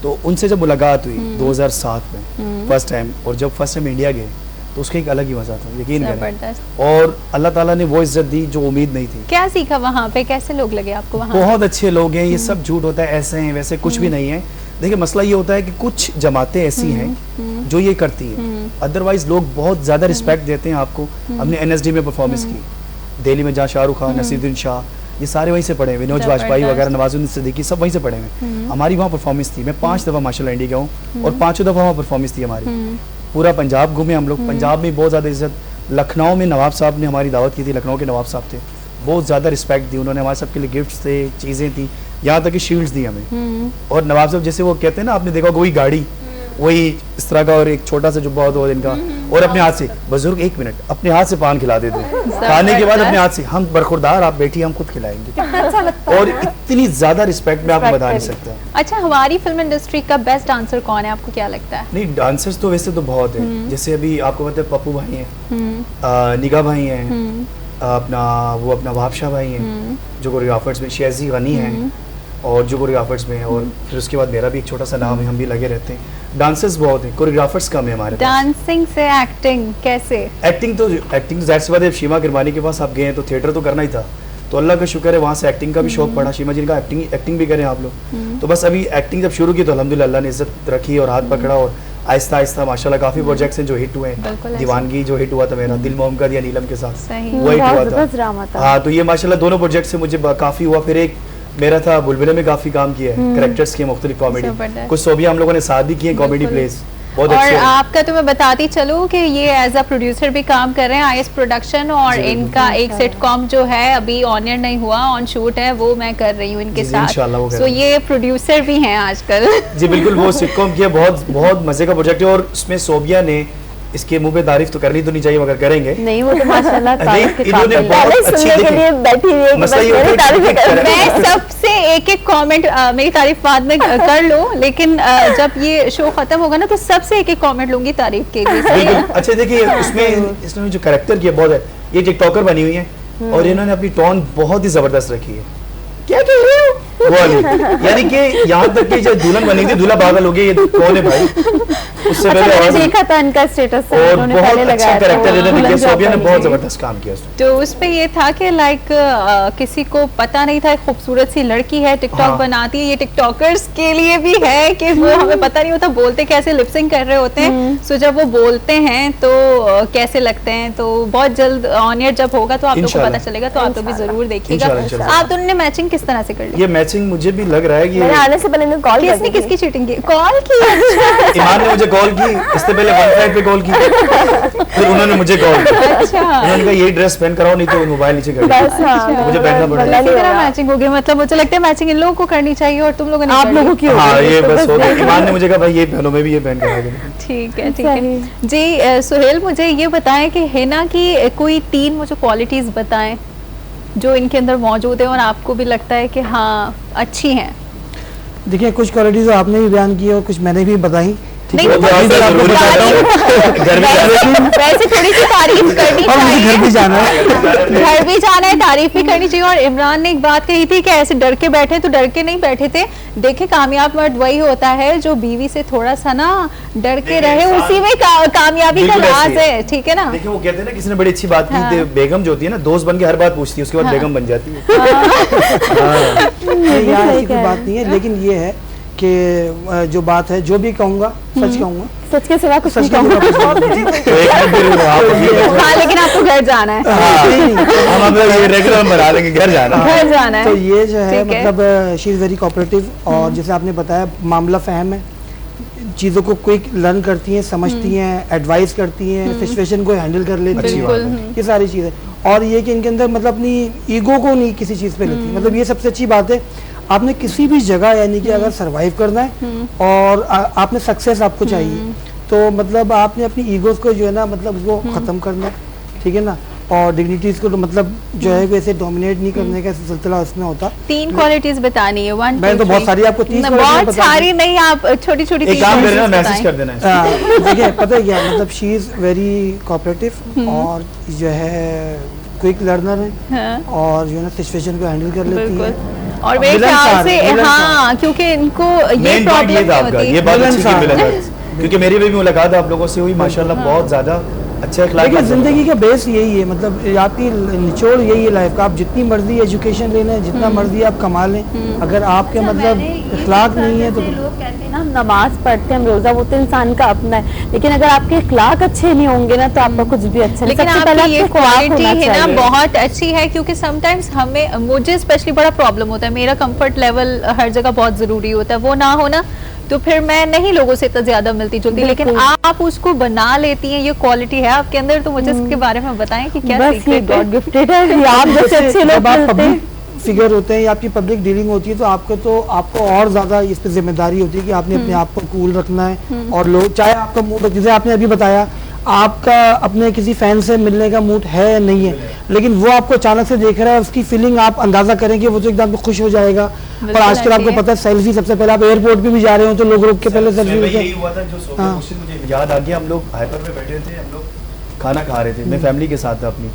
तो उनसे जब मुलाकात हुई 2007 में फर्स्ट टाइम, और जब फर्स्ट टाइम इंडिया गए, तो उसका एक अलग ही मजा था, यकीन करें। और अल्लाह ताला ने वो इज्जत दी जो उम्मीद नहीं थी। क्या सीखा वहाँ पे? कैसे लोग लगे आपको वहाँ? बहुत अच्छे लोग हैं, ये सब झूठ होता है, ऐसे हैं वैसे कुछ भी नहीं है। देखिए, मसला ये होता है कि कुछ जमातें ऐसी हैं जो ये करती हैं, अदरवाइज लोग बहुत ज्यादा रिस्पेक्ट देते हैं आपको। हमने NSD में परफॉर्मेंस की, दिल्ली में, जहाँ शाहरुख खान, नसीरुद्दीन शाह, ये सारे वहीं से पढ़े हुए, विनोद वाजपेयी वगैरह, नवाजुद्दीन सिद्दीकी, सब वहीं से पढ़े हुए। हमारी वहाँ परफॉर्मेंस थी। मैं 5 दफ़ा माशाल्लाह इंडिया गया हूँ, और 5 दफ़ा वहाँ परफॉर्मेंस थी हमारी। पूरा पंजाब घूमे हम लोग। पंजाब में बहुत ज़्यादा इज्जत, लखनऊ में नवाब साहब ने हमारी दावत की थी, लखनऊ के नवाब साहब थे, बहुत ज़्यादा रिस्पेक्ट दी उन्होंने, हमारे सबके लिए गिफ्ट्स थे, चीज़ें थी, यहाँ तक कि शील्ड्स दी हमें। और नवाब साहब जैसे वो कहते हैं ना, आपने देखा कोई गाड़ी, वही इस तरह का, और एक छोटा सा जुब्बा होता है इनका, और अपने हाथ से, बुजुर्ग 1 मिनट, अपने हाथ से पान खिला देते हैं, खाने के बाद अपने हाथ से, हम बरखुरदार, आप बैठिए, हम खुद खिलाएंगे। और इतनी ज्यादा रिस्पेक्ट मैं आपको बता नहीं सकता। अच्छा, हमारी फिल्म इंडस्ट्री का बेस्ट डांसर कौन है, आपको क्या लगता है? नहीं, डांसर्स तो वैसे तो बहुत है, जैसे अभी आपको पता है पप्पू भाई हैं, निगा भाई हैं, अपना वहाबशाह भाई हैं जो कोरियोग्राफर्स में, शेजी गनी हैं और जो कोरियोग्राफर्स में है, और फिर उसके बाद मेरा भी एक छोटा सा नाम है, हम भी लगे रहते हैं। डांसर्स बहुत हैं, कोरियोग्राफर्स कम है हमारे पास। डांसिंग से एक्टिंग कैसे? एक्टिंग तो जाहिर सी बात है, शीमा किरमानी के पास आप गए हैं तो थिएटर तो करना ही था, तो अल्लाह का शुक्र है वहाँ से एक्टिंग का भी शौक पड़ा। शीमा जी ने कहा एक्टिंग भी करें आप लोग, तो बस अभी एक्टिंग जब शुरू की तो अल्हम्दुलिल्लाह अल्लाह ने इज्जत रखी और हाथ पकड़ा, और आहिस्ता आहिस्ता माशाल्लाह काफ़ी प्रोजेक्ट्स हैं जो हिट हुए हैं। दीवानगी जो हिट हुआ था मेरा, दिल मोहम्मद या नीलम के साथ, वो हिट हुआ था। हाँ, तो ये माशाल्लाह दोनों प्रोजेक्ट से मुझे काफ़ी हुआ। फिर एक मेरा था बुलबुले में, काफ़ी काम किया है, कैरेक्टर्स किए मुख्तलिफ कॉमेडी, कुछ सोबिया हम लोगों ने साथ भी किए कॉमेडी प्लेस, बहुत और अच्छे। आपका तो मैं बताती चलूं कि ये एज अ प्रोड्यूसर भी काम कर रहे हैं, IS प्रोडक्शन, और इनका एक सिटकॉम जो है अभी ऑन एयर नहीं हुआ, ऑन शूट है, वो मैं कर रही हूँ इनके साथ। तो ये प्रोड्यूसर भी हैं आजकल। जी बिल्कुल, वो सिटकॉम किया, बहुत बहुत मजे का प्रोजेक्ट है, और उसमें सोबिया ने इसके मुंह पे तारीफ तो करनी तो नहीं चाहिए मगर करेंगे। नहीं वो तो माशाल्लाह तारीफ के इन्होंने काबिल है। बहुत पहले अच्छी सुनने के लिए बैठी हुई है कि मसला बस ये मेरी होता है तारीफ कि कर। मैं सबसे एक एक कमेंट, मेरी तारीफ बाद में कर लो, लेकिन जब ये शो खत्म होगा ना तो सबसे एक एक कमेंट लूंगी तारीफ के लिए, सही है? बिल्कुल। अच्छा देखिए इसमें जो कैरेक्टर किया बहुत है, ये टिकटॉकर बनी हुई है और इन्होंने अपनी टोन बहुत ही जबरदस्त रखी है। क्या कह रहे हो वो वाली, यानी कि यहाँ तक कि जब दुल्हन बनी थी दूल्हा पागल हो गया, ये कौन है भाई, उससे अच्छा, पहले मैंने और देखा था इनका स्टेटस और उन्होंने बहुत पहले अच्छा लगाया था, कैरेक्टर वो इन्होंने किया, दुल्हन सोबिया ने जॉब बहुत वाली। जबरदस्त काम किया उसमें। तो उस पे ये था कि लाइक किसी को पता नहीं था, एक खूबसूरत सी लड़की है, टिकटॉक हाँ। बनाती है, ये टिकटॉकर्स के लिए भी है कि वो हमें पता नहीं होता बोलते कैसे, लिपसिंग कर रहे होते हैं, सो जब वो बोलते हैं तो कैसे लगते हैं। तो बहुत जल्द ऑन एयर जब होगा तो आप लोग को इंशाल्लाह। पता चलेगा, तो आप लोग भी जरूर देखिएगा। इंशाल्लाह, इंशाल्लाह। आप दोनों ने मैचिंग किस तरह से कर ली? ये मैचिंग मुझे भी लग रहा है कि मैंने आने से पहले इन्हें कॉल कर किसने दी थी। किसकी चीटिंग की? कॉल की? ईमान ने मुझे कॉल की, इससे पहले वन फ्लाइट पे कॉल की, फिर उन्होंने मुझे कॉल किया, अच्छा, उन्होंने कहा यही ड्रेस पहन कर आओ नहीं तो मोबाइल नीचे कर बस हाँ, मुझे पहनना वरना पड़ेगा। नहीं इसी तरह होगा। मैचिंग हो गई, मतलब मुझे लगता है मैचिंग इन लोगों को करनी चाहिए और तुम लोगों ने आप कर ली। लोगों की हो हाँ गई, ये तो बस हो गया। ईमान ने मुझे कहा भाई ये पहनो, मैं भी ये पहन कर आ गया। ठीक है सही। जी। सुहेल मुझे ये बताएं कि हिना की कोई 3 मुझे क्वालिटीज बताएं जो इनके अंदर मौजूद है और आपको भी लगता है कि हाँ अच्छी हैं। देखिए कुछ क्वालिटीज आपने भी बयान की और कुछ मैंने भी बताई, ठीक नहीं, है। वो तो आपसे जरूरी चाहता हूँ घर में जाने वैसे थोड़ी सी तारीफ करनी और मुझे घर भी चाहिए, जाना है। घर भी जाना है, तारीफ भी करनी चाहिए। और इमरान ने एक बात कही थी कि ऐसे डर के बैठे, तो डर के नहीं बैठे थे। देखे कामयाब मर्द वही होता है जो बीवी से थोड़ा सा ना डर के रहे, उसी में कामयाबी का बिल्कुल राज ऐसी है, ठीक है ना? देखिए वो कहते हैं ना किसी ने बड़ी अच्छी बात की, हाँ। बेगम जो होती है ना दोस्त बन के हर बात पूछती है, उसके बाद हाँ। बेगम बन जाती है। हाँ। नहीं यार ऐसी कोई कह बात नहीं है, लेकिन ये है कि जो बात है जो भी कहूँगा सच कहूँगा, सच के सिवा कुछ सच नहीं के कहूँगा। सिवा कुछ नहीं। तो एक मिनट फिर आप ये हाँ, लेकिन आपको घर जाना है, हम अब ये रेगुलर बना लेंगे घर जाना। घर जाना तो है। ये जो है ठीक है। मतलब शी इज़ वेरी कोऑपरेटिव और जैसे आपने बताया मामला फहम है, चीज़ों को क्विक लर्न करती हैं, समझती हैं, एडवाइस करती हैं, सिचुएशन को हैंडल कर लेती अच्छी हैं, बात है। ये सारी चीज़ें। और ये कि इनके अंदर मतलब अपनी ईगो को नहीं किसी चीज़ पे लेती, मतलब ये सबसे अच्छी बात है। आपने किसी भी जगह यानी कि अगर सरवाइव करना है और आपने सक्सेस आपको चाहिए, तो मतलब आपने अपनी ईगोज को जो है ना मतलब वो ख़त्म करना है, ठीक है ना। और डिग्निटीज़ को तो मतलब जो है वैसे डोमिनेट नहीं करने का सिलसिला उसमें होता। 3 क्वालिटीज बतानी है, 1 मैंने तो बहुत सारी आपको 30 ना, qualities बहुत बता दी। सारी नहीं, आप छोटी छोटी एक काम करना मैसेज कर देना है। देखिए पता है क्या मतलब शी इज़ वेरी कोऑपरेटिव और जो है क्विक लर्नर है हाँ, और जो है ना सिचुएशन को हैंडल कर लेती है। बिल्कुल। और मेरे मिलनसार, ख्याल से मिलनसार। हाँ, क्योंकि इनको ये मेन पॉइंट प्रॉब्लम ये था नहीं आपका, होती। ये बात अच्छी की मिलनसार। मुलाकात, क्योंकि मेरी भी मुलाकात आप लोगों से हुई माशाल्लाह बहुत ज्यादा अच्छा अखलाक देखिए का ज़िंदगी का बेस यही है, मतलब आपकी निचोड़ यही है लाइफ का। आप जितनी मर्जी एजुकेशन ले लें, जितना मर्जी आप कमा लें, अगर आपके मतलब इखलाक नहीं है तो लोग कहते हैं ना हम नमाज पढ़ते हैं, हम रोजा, वो तो इंसान का अपना है, लेकिन अगर आपके इखलाक अच्छे नहीं होंगे ना तो आपका कुछ भी अच्छा नहीं। लेकिन सबसे पहले आपकी ये आपका इखलाक क्वालिटी होना है ना चाहिए। बहुत अच्छी है, क्योंकि समटाइम्स हमें, मुझे स्पेशली बड़ा प्रॉब्लम होता है, मेरा कंफर्ट लेवल हर जगह बहुत जरूरी होता है, वो ना होना तो फिर मैं नहीं लोगों से इतना ज्यादा मिलती जुलती, लेकिन बिल्कुल। आप उसको बना लेती हैं, ये क्वालिटी है आपके अंदर। तो मुझे इसके बारे में बताएं कि क्या बस ये सीक्रेट है? गॉड गिफ्टेड है, ये आप जैसे अच्छे लोग जब आप मिलते हैं। पब्लिक फिगर होते हैं या आपकी पब्लिक डीलिंग होती है तो आपको और ज़्यादा इस पे जिम्मेदारी होती है कि आपने अपने आप को कूल रखना है। और लोग चाहे आपका मूड, जैसे आपने अभी बताया आपका अपने किसी फैन से मिलने का मूड है या नहीं है, लेकिन वो आपको अचानक से देख रहा है, उसकी फीलिंग आप अंदाजा करेंगे, वो तो एकदम खुश हो जाएगा। और आजकल आपको पता है सेल्फी, सबसे पहले आप एयरपोर्ट पे भी जा रहे हो तो लोग रुक के पहले सेल्फी यही लेते हुआ था जो सोफे हाँ। कुर्सी मुझे याद आ गया, हम लोग हाइपर पे बैठे थे, हम लोग खाना खा रहे थे, मैं फैमिली के साथ था अपनी,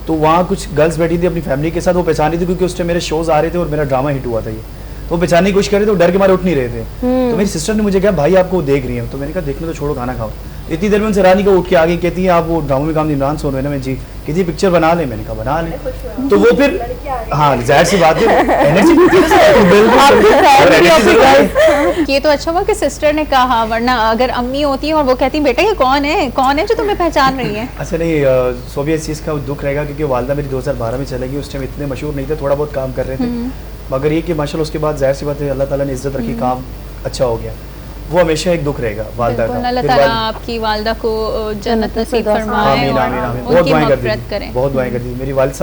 तो वहाँ कुछ गर्ल्स बैठी थी अपनी फैमिली के साथ, वो पहचान रही थी क्योंकि उस टाइम मेरे शोज आ रहे थे और मेरा ड्रामा हिट हुआ था ये, तो वो पहचानने की कोशिश कर रहे थे, वो डर के मारे उठ नहीं रहे थे। तो मेरी सिस्टर ने मुझे कहा भाई आपको वो देख रही है, तो मैंने कहा देखने तो छोड़ो खाना खाओ। इतनी देर में उनसे रानी को उठ के आ गई, कहती है आप वो ड्रामा में काम इमरान सोन है ना, मैं जी कहती पिक्चर बना ले, मैंने कहा बना ले। तो वो फिर हाँ जाहिर सी बात है एनर्जी ये तो अच्छा हुआ कि सिस्टर ने कहा, वरना अगर अम्मी होती है और वो कहती बेटा ये कौन है जो तुम्हें पहचान रही है। अच्छा नहीं सोबिया इस चीज़ का दुख रहेगा क्योंकि वालदा मेरी 2012 में चलेगी, उस टाइम इतने मशहूर नहीं थे, थोड़ा बहुत काम कर रहे थे, मगर ये कि माशाल्लाह उसके बाद जाहिर सी बात है अल्लाह ताला ने इज्जत रखी, काम अच्छा हो गया, वो हमेशा एक दुख रहेगा वालदा का। अल्लाह फिर ताला वाल- आपकी वालदा को जन्नत नसीब फरमाए आमीन और आमीन आमीन, बहुत उनकी दुआएं मग़फ़िरत करती थी, करें। बहुत दुआएं करती थी मेरी वालिद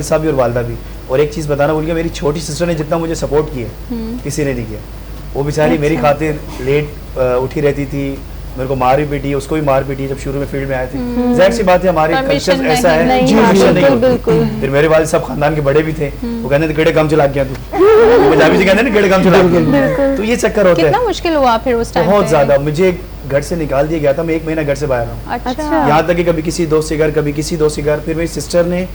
साहब भी और वालदा भी। और एक चीज़ बताना भूल गया, मेरी छोटी सिस्टर ने जितना मुझे सपोर्ट किया किसी ने नहीं किया, वो बेचारी मेरी खातिर लेट उठी रहती थी, मेरे को मार भी पीटी, उसको भी मार पीटी जब शुरू में फील्ड में आए थे। जाहिर सी बात है हमारे Permission कल्चर ऐसा है, नहीं, permission नहीं बिल्कुल, होती। फिर मेरे वाले सब खानदान के बड़े भी थे, वो कहते थे केड़े काम चला गया तू, पंजाबी से कहते हैं ना केड़े काम चला गया, तो ये चक्कर होता कितना है। मुश्किल हुआ फिर उस टाइम बहुत पे? ज्यादा, मुझे घर से निकाल दिया गया था, मैं 1 महीना घर से बाहर रहा। अच्छा यहाँ तक कि कभी किसी दोस्त के घर, कभी किसी दोस्त के घर। फिर मेरी सिस्टर ने,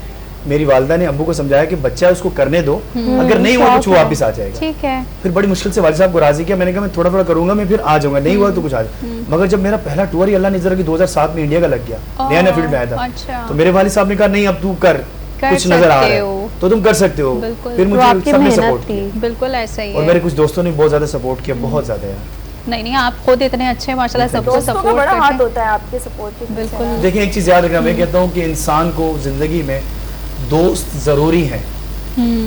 मेरी वालदा ने अब्बू को समझाया कि बच्चा है उसको करने दो, अगर नहीं हुआ कुछ वो वापस आ जाएगा। ठीक है। फिर बड़ी मुश्किल से वालिद साहब को राजी किया, मैंने कहा मैं थोड़ा थोड़ा करूंगा, मैं फिर आ जाऊंगा, नहीं हुआ तो कुछ आ जाए। मगर जब मेरा पहला टूर ही अल्लाह ने जरा कि 2007 में इंडिया का लग गया, नया नया फील्ड में आया था, अच्छा। तो मेरे वालिद साहब ने कहा नहीं अब तू कर कुछ नजर आ रहा है तो तुम कर सकते हो। बिल्कुल। फिर वो मुझे आपकी सबने मेहनत सपोर्ट थी। किया बिल्कुल ऐसा ही और है। मेरे कुछ दोस्तों ने बहुत ज्यादा सपोर्ट किया, बहुत ज्यादा यार। नहीं आप खुद इतने अच्छे माशाल्लाह सबको दोस्तों का सपोर्ट बड़ा करते हाथ हैं। होता है आपके सपोर्ट के पीछे। बिल्कुल। देखिए एक चीज याद रखना, मैं कहता हूँ कि इंसान को जिंदगी में दोस्त जरूरी है।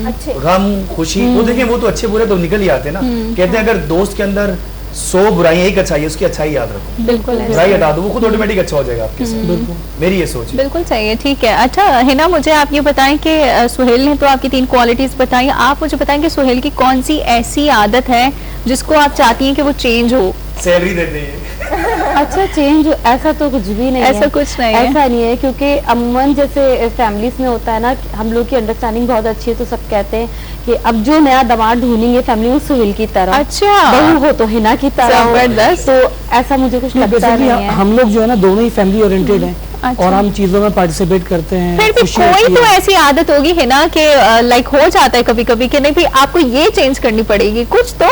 अच्छे गम खुशी वो देखें, वो तो अच्छे बुरे तो निकल ही आते हैं ना। कहते हैं अगर दोस्त के अंदर 100 बुराइयां, एक अच्छाई है, उसकी अच्छाई याद रखो, बिल्कुल ऐसा बुराई हटा दो, वो खुद ऑटोमेटिक अच्छा हो जाएगा आपके साथ। मेरी ये सोच है। बिल्कुल सही है। ठीक है। अच्छा हिना, मुझे आप ये बताएं कि सुहेल ने तो आपकी 3 क्वालिटीज बताई, आप मुझे बताएं कि सुहेल की कौन सी ऐसी आदत है जिसको आप चाहती हैं कि वो चेंज हो? सैलरी देते हैं अच्छा चेंज ऐसा तो कुछ भी नहीं ऐसा है। कुछ नहीं है। ऐसा नहीं है, क्योंकि अमूमन जैसे फैमिलीज में होता है ना, हम लोग की अंडरस्टैंडिंग बहुत अच्छी है, तो सब कहते हैं कि अब जो नया दामाद ढूंढेंगे फैमिली में सुहेल की तरह, अच्छा। बहू हो तो हिना की तरह हो। जबरदस्त। तो ऐसा मुझे कुछ लगता बेसिकली नहीं है। हम लोग जो है ना दोनों ही फैमिली ओरिएंटेड हैं अच्छा। और हम चीजों में पार्टिसिपेट करते हैं। फिर भी खुशी होती कोई तो है। ऐसी आदत होगी है ना कि लाइक हो जाता है कभी कभी कि नहीं भाई आपको ये चेंज करनी पड़ेगी कुछ तो।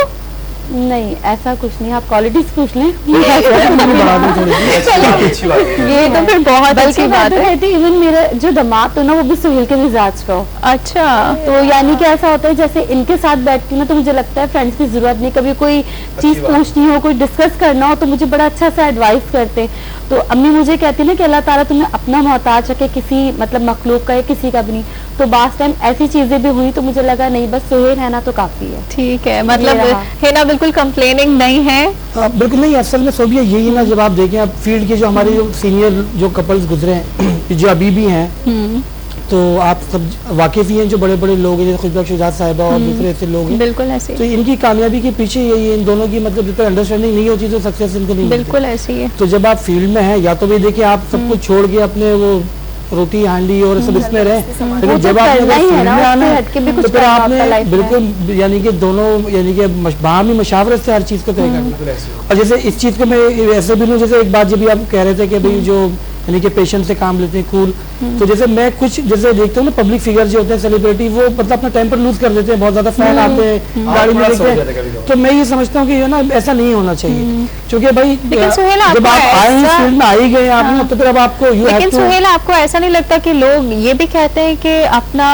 नहीं ऐसा कुछ नहीं, आप क्वालिटीज पूछ लें। बढ़ा दूं थोड़ी सी। अच्छी बात है। ये तो फिर बहुत अच्छी बात है। इवन मेरा जो दामाद तो ना वो भी सुहेल के मिजाज का हो। अच्छा। तो यानी कि ऐसा होता है जैसे इनके साथ बैठती हूँ ना, तो मुझे लगता है फ्रेंड्स की जरूरत नहीं, कभी कोई चीज बात। पूछनी हो, कोई डिस्कस करना हो, तो मुझे बड़ा अच्छा सा एडवाइस करते। तो अम्मी मुझे कहती ना कि अल्लाह ताला तुम्हें अपना मोहताज रखे, किसी मतलब मखलूक का या किसी का भी नहीं। तो बास टाइम ऐसी चीजें भी हुई तो मुझे लगा नहीं बस सुहेल है ना तो काफी है। ठीक है, मतलब ये रहा। है ना बिल्कुल कंप्लेनिंग नहीं है। बिल्कुल नहीं, असल में सोबिया यही ना, जब आप देखें आप फील्ड के जो हमारे जो सीनियर जो कपल्स गुजरे हैं जो अभी भी हैं, तो आप सब वाकिफ ही हैं, जो बड़े बड़े लोग हैं जैसे खुशबू शुजात साहिबा और दूसरे ऐसे लोग हैं, बिल्कुल ऐसे तो इनकी कामयाबी के पीछे यही है, इन दोनों की मतलब जब तक अंडरस्टैंडिंग नहीं होती तो सक्सेस इनको नहीं मिलती। बिल्कुल ऐसे ही है। तो जब आप फील्ड में हैं या तो भी देखिए आप सब कुछ छोड़ के अपने वो रोटी हांडी और सब इसमें रहे, वो लेकिन तो जब आपने करना ही है फील्ड ना, में आना उससे है हटके भी तो कुछ फिर करना होता आपने है life में। बिल्कुल यानी कि दोनों यानी कि बाहमी मशावरत से हर चीज को तय करना। बिल्कुल ऐसे ही। और जैसे इस चीज को मैं ऐसे भी लूँ, जैसे एक बात जब भी आप कह रहे थे कि भाई जो यानी कि पेशेंस से काम लेते हैं, कूल, तो जैसे मैं कुछ जैसे देखता हूँ ना पब्लिक फिगर जो होते हैं सेलिब्रिटी, वो मतलब अपना टेम्पर लूज कर देते हैं, बहुत ज्यादा फैन आते हैं गाड़ी में थोड़ा देखते सा हो जाता है हैं, कभी-कभी। तो मैं ये समझता हूँ कि ये ना ऐसा नहीं होना चाहिए, क्योंकि भाई लेकिन सुहेल जब आपको आप आए हैं ऐसा- फील्ड में आ ही गए आपने, तो फिर अब आपको यू हैव लेकिन टू। सुहेल आपको ऐसा नहीं लगता कि लोग ये भी कहते हैं कि अपना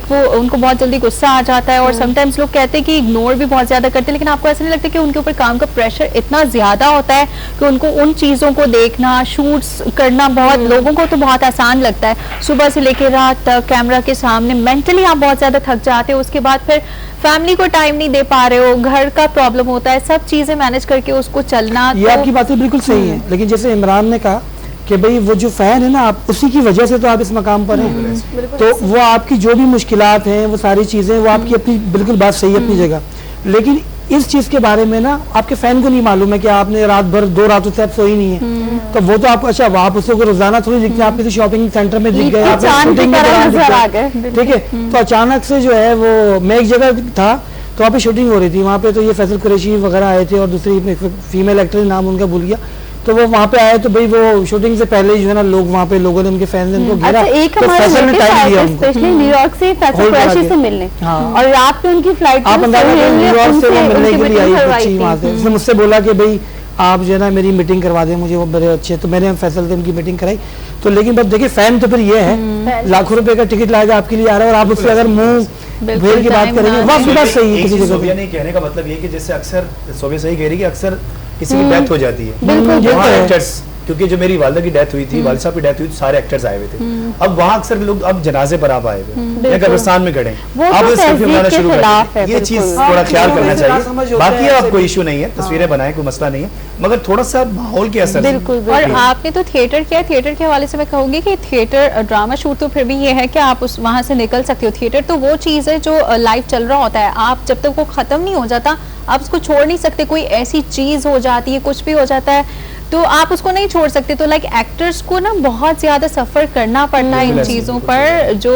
वो उनको बहुत जल्दी गुस्सा आ जाता है और समटाइम्स लोग कहते हैं कि इग्नोर भी बहुत ज्यादा करते हैं, लेकिन आपको ऐसा नहीं लगता कि उनके ऊपर काम का प्रेशर इतना ज्यादा होता है कि उनको उन चीजों को देखना, शूट्स करना बहुत लोगों को तो बहुत आसान लगता है, सुबह से लेकर रात तक कैमरा के सामने मेंटली आप बहुत ज्यादा थक जाते हो, उसके बाद फिर फैमिली को टाइम नहीं दे पा रहे हो, घर का प्रॉब्लम होता है, सब चीजें मैनेज करके उसको चलना। ये आपकी बातें बिल्कुल सही है, लेकिन जैसे इमरान ने कहा कि भाई वो जो फैन है ना, आप उसी की वजह से तो आप इस मकाम पर हैं, तो वो आपकी जो भी मुश्किलात हैं वो सारी चीजें वो आपकी अपनी बिल्कुल बात सही है अपनी जगह, लेकिन इस चीज के बारे में ना आपके फैन को नहीं मालूम है कि आपने रात भर 2 रातों से आप सोई नहीं है, तो वो तो आपको अच्छा आप उसको रोजाना थोड़ी दिखते हैं, आप किसी शॉपिंग सेंटर में दिख गए, आप चांद की शूटिंग में तरह दौरान नजर आ दिख गए, गए। ठीक है, तो अचानक से जो है वो मैं एक जगह था तो वहाँ पे शूटिंग हो रही थी, वहाँ पे तो ये फैसल कुरैशी वगैरह आए थे और दूसरी फीमेल एक्टर नाम उनका भूल गया, तो वो वहाँ पे आए, तो भाई वो शूटिंग से पहले ही जो है ना लोग वहाँ पे लोगों ने उनके फैंस ने उनको घेरा, अच्छा एक तो हमारे फैसल ने relative टाइम आए दिया थे उनको। स्पेशली न्यूयॉर्क से फैसल Hold करा कुरैशी दिया। से मिलने, हाँ। और रात पे उनकी फ्लाइट आप अंदाजा करें न्यूयॉर्क से वो मिलने के लिए आई करवाई बच्ची थी। वहाँ से, उसने मुझसे बोला कि भाई आप जो है ना मेरी मीटिंग करवा दें मुझे, वो बड़े अच्छे, तो मैंने फैसल से उनकी मीटिंग कराई, तो लेकिन बस देखिए फैन तो फिर ये है लाखों रुपए का टिकट लाएगा आपके लिए आ रहा है और आप उससे अगर मुंह बिल्कुल भेड़ की बात time करेंगे, ना वो आपकी बात सही है एक किसी चीज़ जगह सोबिया पे। ने कहने का मतलब ये कि जैसे अक्सर सोबिया सही कह रही है कि अक्सर किसी की डेथ हो जाती है, बिल्कुल, ये तो वहाँ है। एक्टर्स क्योंकि जो मेरी वालिदा की डेथ हुई थी, वालिद साहब की डेथ हुई, तो सारे एक्टर्स आए हुए थे। अब वहाँ अक्सर लोग अब जनाजे पर आप आए हुए या कब्रिस्तान में खड़े, आप सेल्फी बनाना शुरू कर, ये चीज थोड़ा ख्याल करना चाहिए। बाकी आप कोई इशू नहीं है, तस्वीरें बनाए, कोई मसला नहीं है, मगर थोड़ा सा माहौल के असर। बिल्कुल। और आपने तो थिएटर किया, थिएटर के हवाले से मैं कहूंगी कि थिएटर ड्रामा शूट तो फिर भी ये है कि आप उस वहां से निकल सकते हो। थिएटर तो वो चीज है जो लाइव चल रहा होता है, आप जब तक वो खत्म नहीं हो जाता आप उसको छोड़ नहीं सकते। कोई ऐसी चीज हो जाती है, कुछ भी हो जाता है तो आप उसको नहीं छोड़ सकते। तो लाइक एक्टर्स को ना बहुत ज्यादा सफर करना पड़ता है इन चीजों पर जो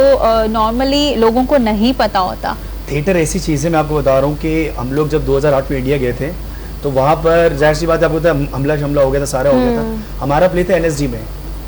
नॉर्मली लोगों को नहीं पता होता। थिएटर ऐसी चीज़ है, मैं आपको बता रहा हूँ कि हम लोग जब 2008 में इंडिया गए थे तो वहाँ पर जाहिर सी बात है, आपको पता है हमला हो गया था, सारा हो गया था। हमारा प्ले था NSD में,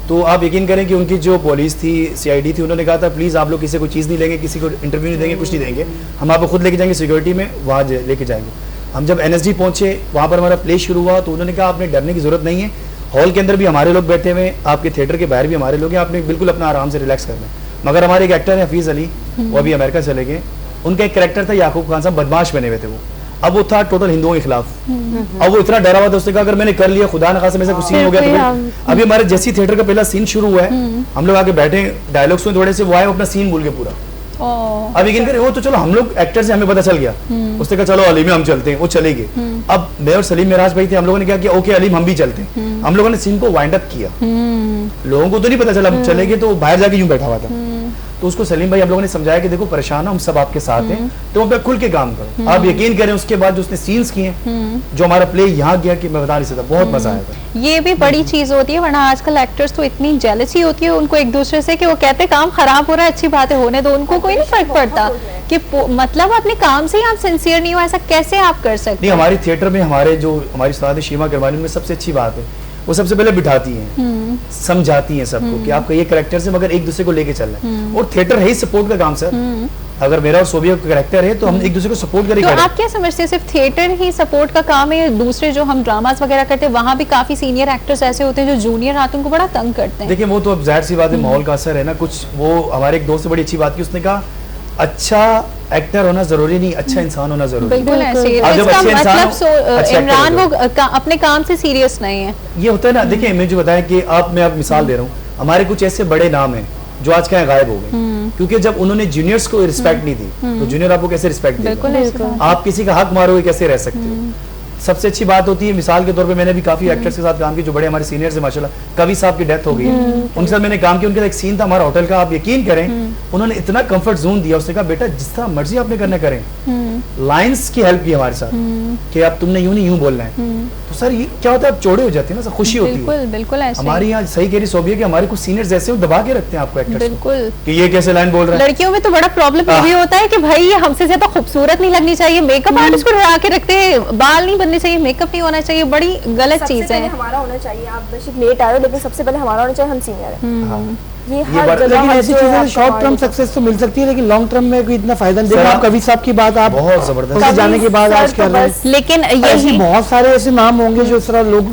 तो आप यकीन करें कि उनकी जो पुलिस थी, CID थी, उन्होंने कहा था प्लीज़ आप लोग किसी को चीज़ नहीं लेंगे, किसी को इंटरव्यू नहीं देंगे, कुछ नहीं देंगे, हम आपको खुद लेके जाएंगे सिक्योरिटी में, वहाँ लेके जाएंगे। हम जब NSD पहुँचे, वहाँ पर हमारा प्ले शुरू हुआ, तो उन्होंने कहा आपने डरने की ज़रूरत नहीं है, हॉल के अंदर भी हमारे लोग बैठे हुए हैं, आपके थिएटर के बाहर भी हमारे लोग हैं, आपने बिल्कुल अपना आराम से रिलैक्स करना है। मगर हमारे एक एक्टर है हफीज़ अली, वो अभी अमेरिका चले गए, उनका एक कैरेक्टर था याकूब खान साहब, बदमाश बने हुए थे वो। अब वो था टोटल हिंदुओं के खिलाफ, अब वो इतना डरा हुआ था, उसने कहा अगर मैंने कर लिया खुदा न खासा में से कुछ सीन हो गया तो अभी हमारे जैसी थिएटर का पहला सीन शुरू हुआ है, हम लोग आके बैठे डायलॉग सुने थोड़े से, वो आए अपना सीन भूल के पूरा। अब यकीन करें वो तो चलो हम लोग एक्टर से हमें पता चल गया, उसने कहा चलो अली में हम चलते हैं, वो चले गए। अब मैं और सलीम मेराज भाई थे, हम लोगों ने क्या किया, ओके अली हम भी चलते हैं, हम लोगों ने सीन को वाइंड अप किया, लोगों को तो नहीं पता चला, हम चले गए तो बाहर जाके यूं बैठा हुआ था, तो उसको सलीम भाई हम लोगों ने समझाया कि देखो परेशान हो, हम सब आपके साथ हैं, तो हम पे खुल के काम करो। आप यकीन करें उसके बाद जो उसने सीन्स किए, जो हमारा प्ले यहाँ गया कि मैं बता नहीं सकता, बहुत मजा आया था। ये भी बड़ी चीज होती है, वरना आजकल एक्टर्स तो इतनी जेलसी होती है उनको एक दूसरे से कि वो कहते काम खराब हो रहा है, अच्छी बात है होने दो, उनको कोई नहीं फर्क पड़ता कि मतलब अपने काम से ही आप सिंसियर नहीं हो, ऐसा कैसे आप कर सकते? नहीं, हमारी थिएटर में हमारे जो हमारी उस्ताद शीमा करवानी में सबसे अच्छी बात है, वो सबसे पहले बिठाती हैं, समझाती हैं सबको कि आपका ये कैरेक्टर से मगर एक दूसरे को लेके चलना है, और थिएटर है ही सपोर्ट का काम सर। अगर मेरा और सोबिया का कैरेक्टर है तो हम एक दूसरे को सपोर्ट करेंगे। तो आप क्या समझते हैं सिर्फ थिएटर ही सपोर्ट का काम है, दूसरे जो हम ड्रामास वगैरह करते हैं वहाँ भी काफी सीनियर एक्टर्स ऐसे होते हैं जो जूनियर आते हैं उनको बड़ा तंग करते हैं? देखिए वो तो अब जाहिर सी बात है, माहौल का असर है ना कुछ। वो हमारे एक दोस्त से बड़ी अच्छी बात की, उसने कहा अच्छा एक्टर होना जरूरी नहीं, अच्छा इंसान होना जरूरी। बिल्कुल ऐसे ही। जब इसका अच्छे इंसान मतलब इमरान वो अपने काम से सीरियस नहीं है, ये होता है ना। देखिए मैं जो बताया कि मैं आप मिसाल दे रहा हूँ, हमारे कुछ ऐसे बड़े नाम हैं जो आज कहीं गायब हो गए, क्योंकि जब उन्होंने जूनियर्स को रिस्पेक्ट नहीं दी तो जूनियर आपको कैसे रिस्पेक्ट देगा? आप किसी का हक मारोगे कैसे रह सकते हो? सबसे अच्छी बात होती है, मिसाल के तौर पे मैंने भी काफी एक्टर्स के साथ काम किया जो बड़े हमारे सीनियर्स हैं माशाल्लाह। कवि साहब की डेथ हो गई है, उनके साथ मैंने काम किया, उनके साथ एक सीन था हमारा होटल का, आप यकीन करें उन्होंने इतना कंफर्ट जोन दिया, उसने कहा बेटा जिस तरह मर्जी आपने करना करें, लाइंस की हेल्प की हमारे साथ कि अब तुमने यूं नहीं यूं बोलना है। तो सर ये क्या होता है, आप चौड़े हो जाते हैं ना, खुशी होती है। बिल्कुल ऐसे हमारी यहाँ सही कह रही सोबिया कि हमारे कुछ सीनियर्स ऐसे वो दबा के रखते हैं आपको एक्टर्स को, बिल्कुल कि ये कैसे लाइन बोल रहा है। लड़कियों में तो बड़ा प्रॉब्लम ये भी होता है कि भाई ये हमसे ज्यादा खूबसूरत नहीं लगनी चाहिए, मेकअप आर्टिस्ट को डरा के रखते हैं, बाल नहीं बनने चाहिए, मेकअप नहीं होना चाहिए, बड़ी गलत चीज है। हमारा होना चाहिए, आप बेशक लेट आए हो लेकिन सबसे पहले हमारा होना चाहिए, हम सीनियर हैं। ये लेकिन ऐसी चीजें शॉर्ट टर्म सक्सेस तो मिल सकती है, लेकिन लॉन्ग टर्म में कोई इतना फायदा नहीं। देखो आप कवि साहब की बात आप बहुत जबरदस्त जाने के बाद आज कर रहे हैं, लेकिन ऐसे बहुत सारे ऐसे नाम होंगे जो इस तरह लोग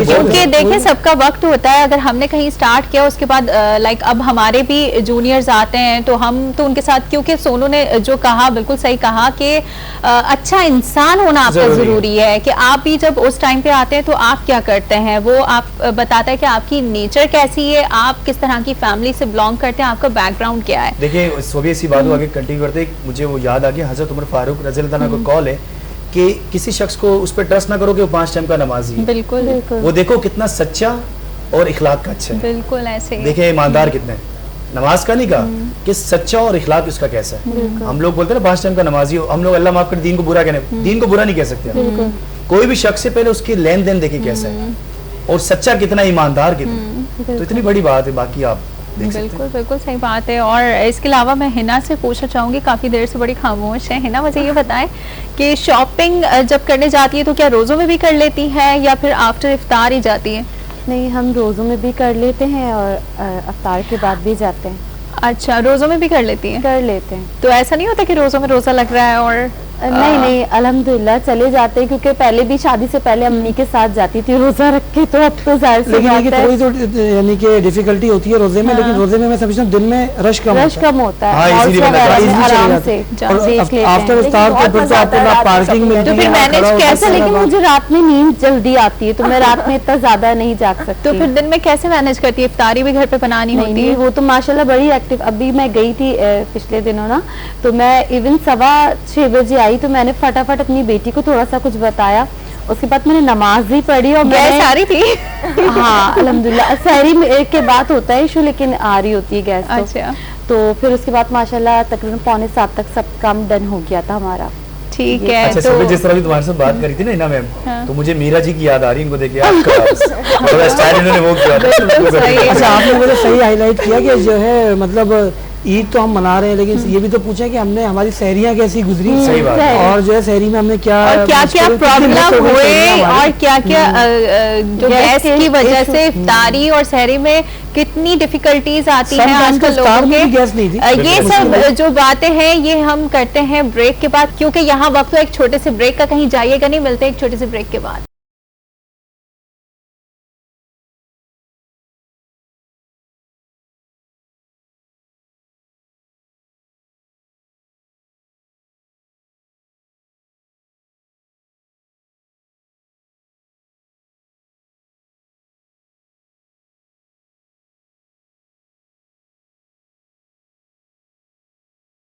क्योंकि देखिए सबका वक्त होता है। अगर हमने कहीं स्टार्ट किया उसके बाद लाइक अब हमारे भी जूनियर्स आते हैं तो हम तो उनके साथ, क्योंकि सोनू ने जो कहा बिल्कुल सही कहा कि अच्छा इंसान होना आपका जरूरी है, कि आप भी जब उस टाइम पे आते हैं तो आप क्या करते हैं वो आप बताता है कि आपकी नेचर कैसी है, आप किस तरह की फैमिली से बिलोंग करते हैं, आपका बैकग्राउंड क्या है। देखिए सभी ऐसी बात आगे कंटिन्यू करते, मुझे वो याद आ गया हजरत उमर फारूक रज़ी अल्लाह तआला को कॉल है कि किसी शख्स को उस पर ट्रस्ट ना करो कि वो 5 टाइम का नमाजी है। बिल्कुल वो देखो कितना सच्चा और इखलाक का अच्छा है। बिल्कुल ऐसे देखिए ईमानदार कितना है, नमाज का नहीं कहा कि सच्चा और इखलाक उसका कैसा है। हम लोग बोलते हैं ना 5 टाइम का नमाजी हो, हम लोग अल्लाह माफ कर दीन को बुरा कहने, दीन को बुरा नहीं कह सकते। कोई भी शख्स से पहले उसकी लेन देन देखे कैसा है और सच्चा कितना, ईमानदार कितना, तो इतनी बड़ी बात है। बाकी आप बिल्कुल बिल्कुल सही बात है। और इसके अलावा मैं हिना से पूछना चाहूँगी, काफ़ी देर से बड़ी खामोश है हिना, मुझे ये बताएं कि शॉपिंग जब करने जाती है तो क्या रोज़ों में भी कर लेती है या फिर आफ्टर इफ्तार ही जाती है? नहीं, हम रोज़ों में भी कर लेते हैं और इफ्तार के बाद भी जाते हैं। अच्छा, रोज़ों में भी कर लेती हैं? कर लेते हैं। तो ऐसा नहीं होता कि रोज़ों में रोज़ा लग रहा है और नहीं नहीं, अल्हम्दुलिल्लाह चले जाते हैं, क्योंकि पहले भी शादी से पहले अम्मी के साथ जाती थी रोजा रख के, तो अब तो जाहिर सी लेकिन ये बात है। थोड़ी तो यानी कि डिफिकल्टी होती है रोजे में, लेकिन रोजे में मैं समझता हूँ दिन में रश कम होता हाँ, है, इसीलिए malls मैंने वगैरह कहा, में इजीली चले आराम जाते से हैं। देख और लेते हैं। आफ्टर इफ्तार तो फिर तो आपको ना पार्किंग मिलती तो है, फिर ना मैनेज खड़ा होकर कैसे? लेकिन सारा मुझे रात में नींद जल्दी आती है, तो मैं रात में इतना ज्यादा नहीं जाग सकती। तो फिर दिन में कैसे मैनेज करती है? इफ्तारी भी घर पे बनानी नहीं होती नहीं, है? वो तो माशाल्लाह बड़ी एक्टिव। अभी मैं गई थी पिछले दिनों ना, तो मैं इवन 6:15 बजे आई, तो मैंने फटाफट अपनी बेटी को थोड़ा सा कुछ बताया, उसके बाद मैंने नमाज भी पढ़ी और गैस मैंने आ रही थी? हाँ अल्हम्दुलिल्लाह, सहरी के बाद होता है इशू, लेकिन आ रही होती है गैस तो। अच्छा, तो फिर उसके बाद माशाल्लाह तकरीबन 6:45 तक सब काम डन हो गया था हमारा। ठीक है। अच्छा, तो सुबह जिस तरह भी तुम्हारे साथ बात करी थी ना इना मैम, हाँ। तो मुझे मीरा जी की याद आ रही है, इनको देखिए आपका स्टाइल इन्होंने वो किया था। बिल्कुल सही है। अच्छा, आपने मुझे सही हाईलाइट किया कि जो है मतलब ईद तो हम मना रहे हैं, लेकिन ये भी तो पूछा कि हमने हमारी सहरियाँ कैसी गुजरी, सही बात है। और जो है सहरी में हमने क्या और क्या क्या मुश्किल- प्रॉब्लम कितनी मुश्किल हुए सहरियाँ हमारी। और क्या क्या जो गैस गैस के की वजह issue- से इफ्तारी और सहरी में कितनी डिफिकल्टीज आती हैं Sometimes आजकल तो इफ्तार लोगों में भी के। गैस नहीं थी। ये सब बिल्कुल। जो बातें हैं ये हम करते हैं ब्रेक के बाद, क्योंकि यहाँ वक्त तो एक छोटे से ब्रेक का, कहीं जाइएगा नहीं, मिलते हैं एक छोटे से ब्रेक के बाद।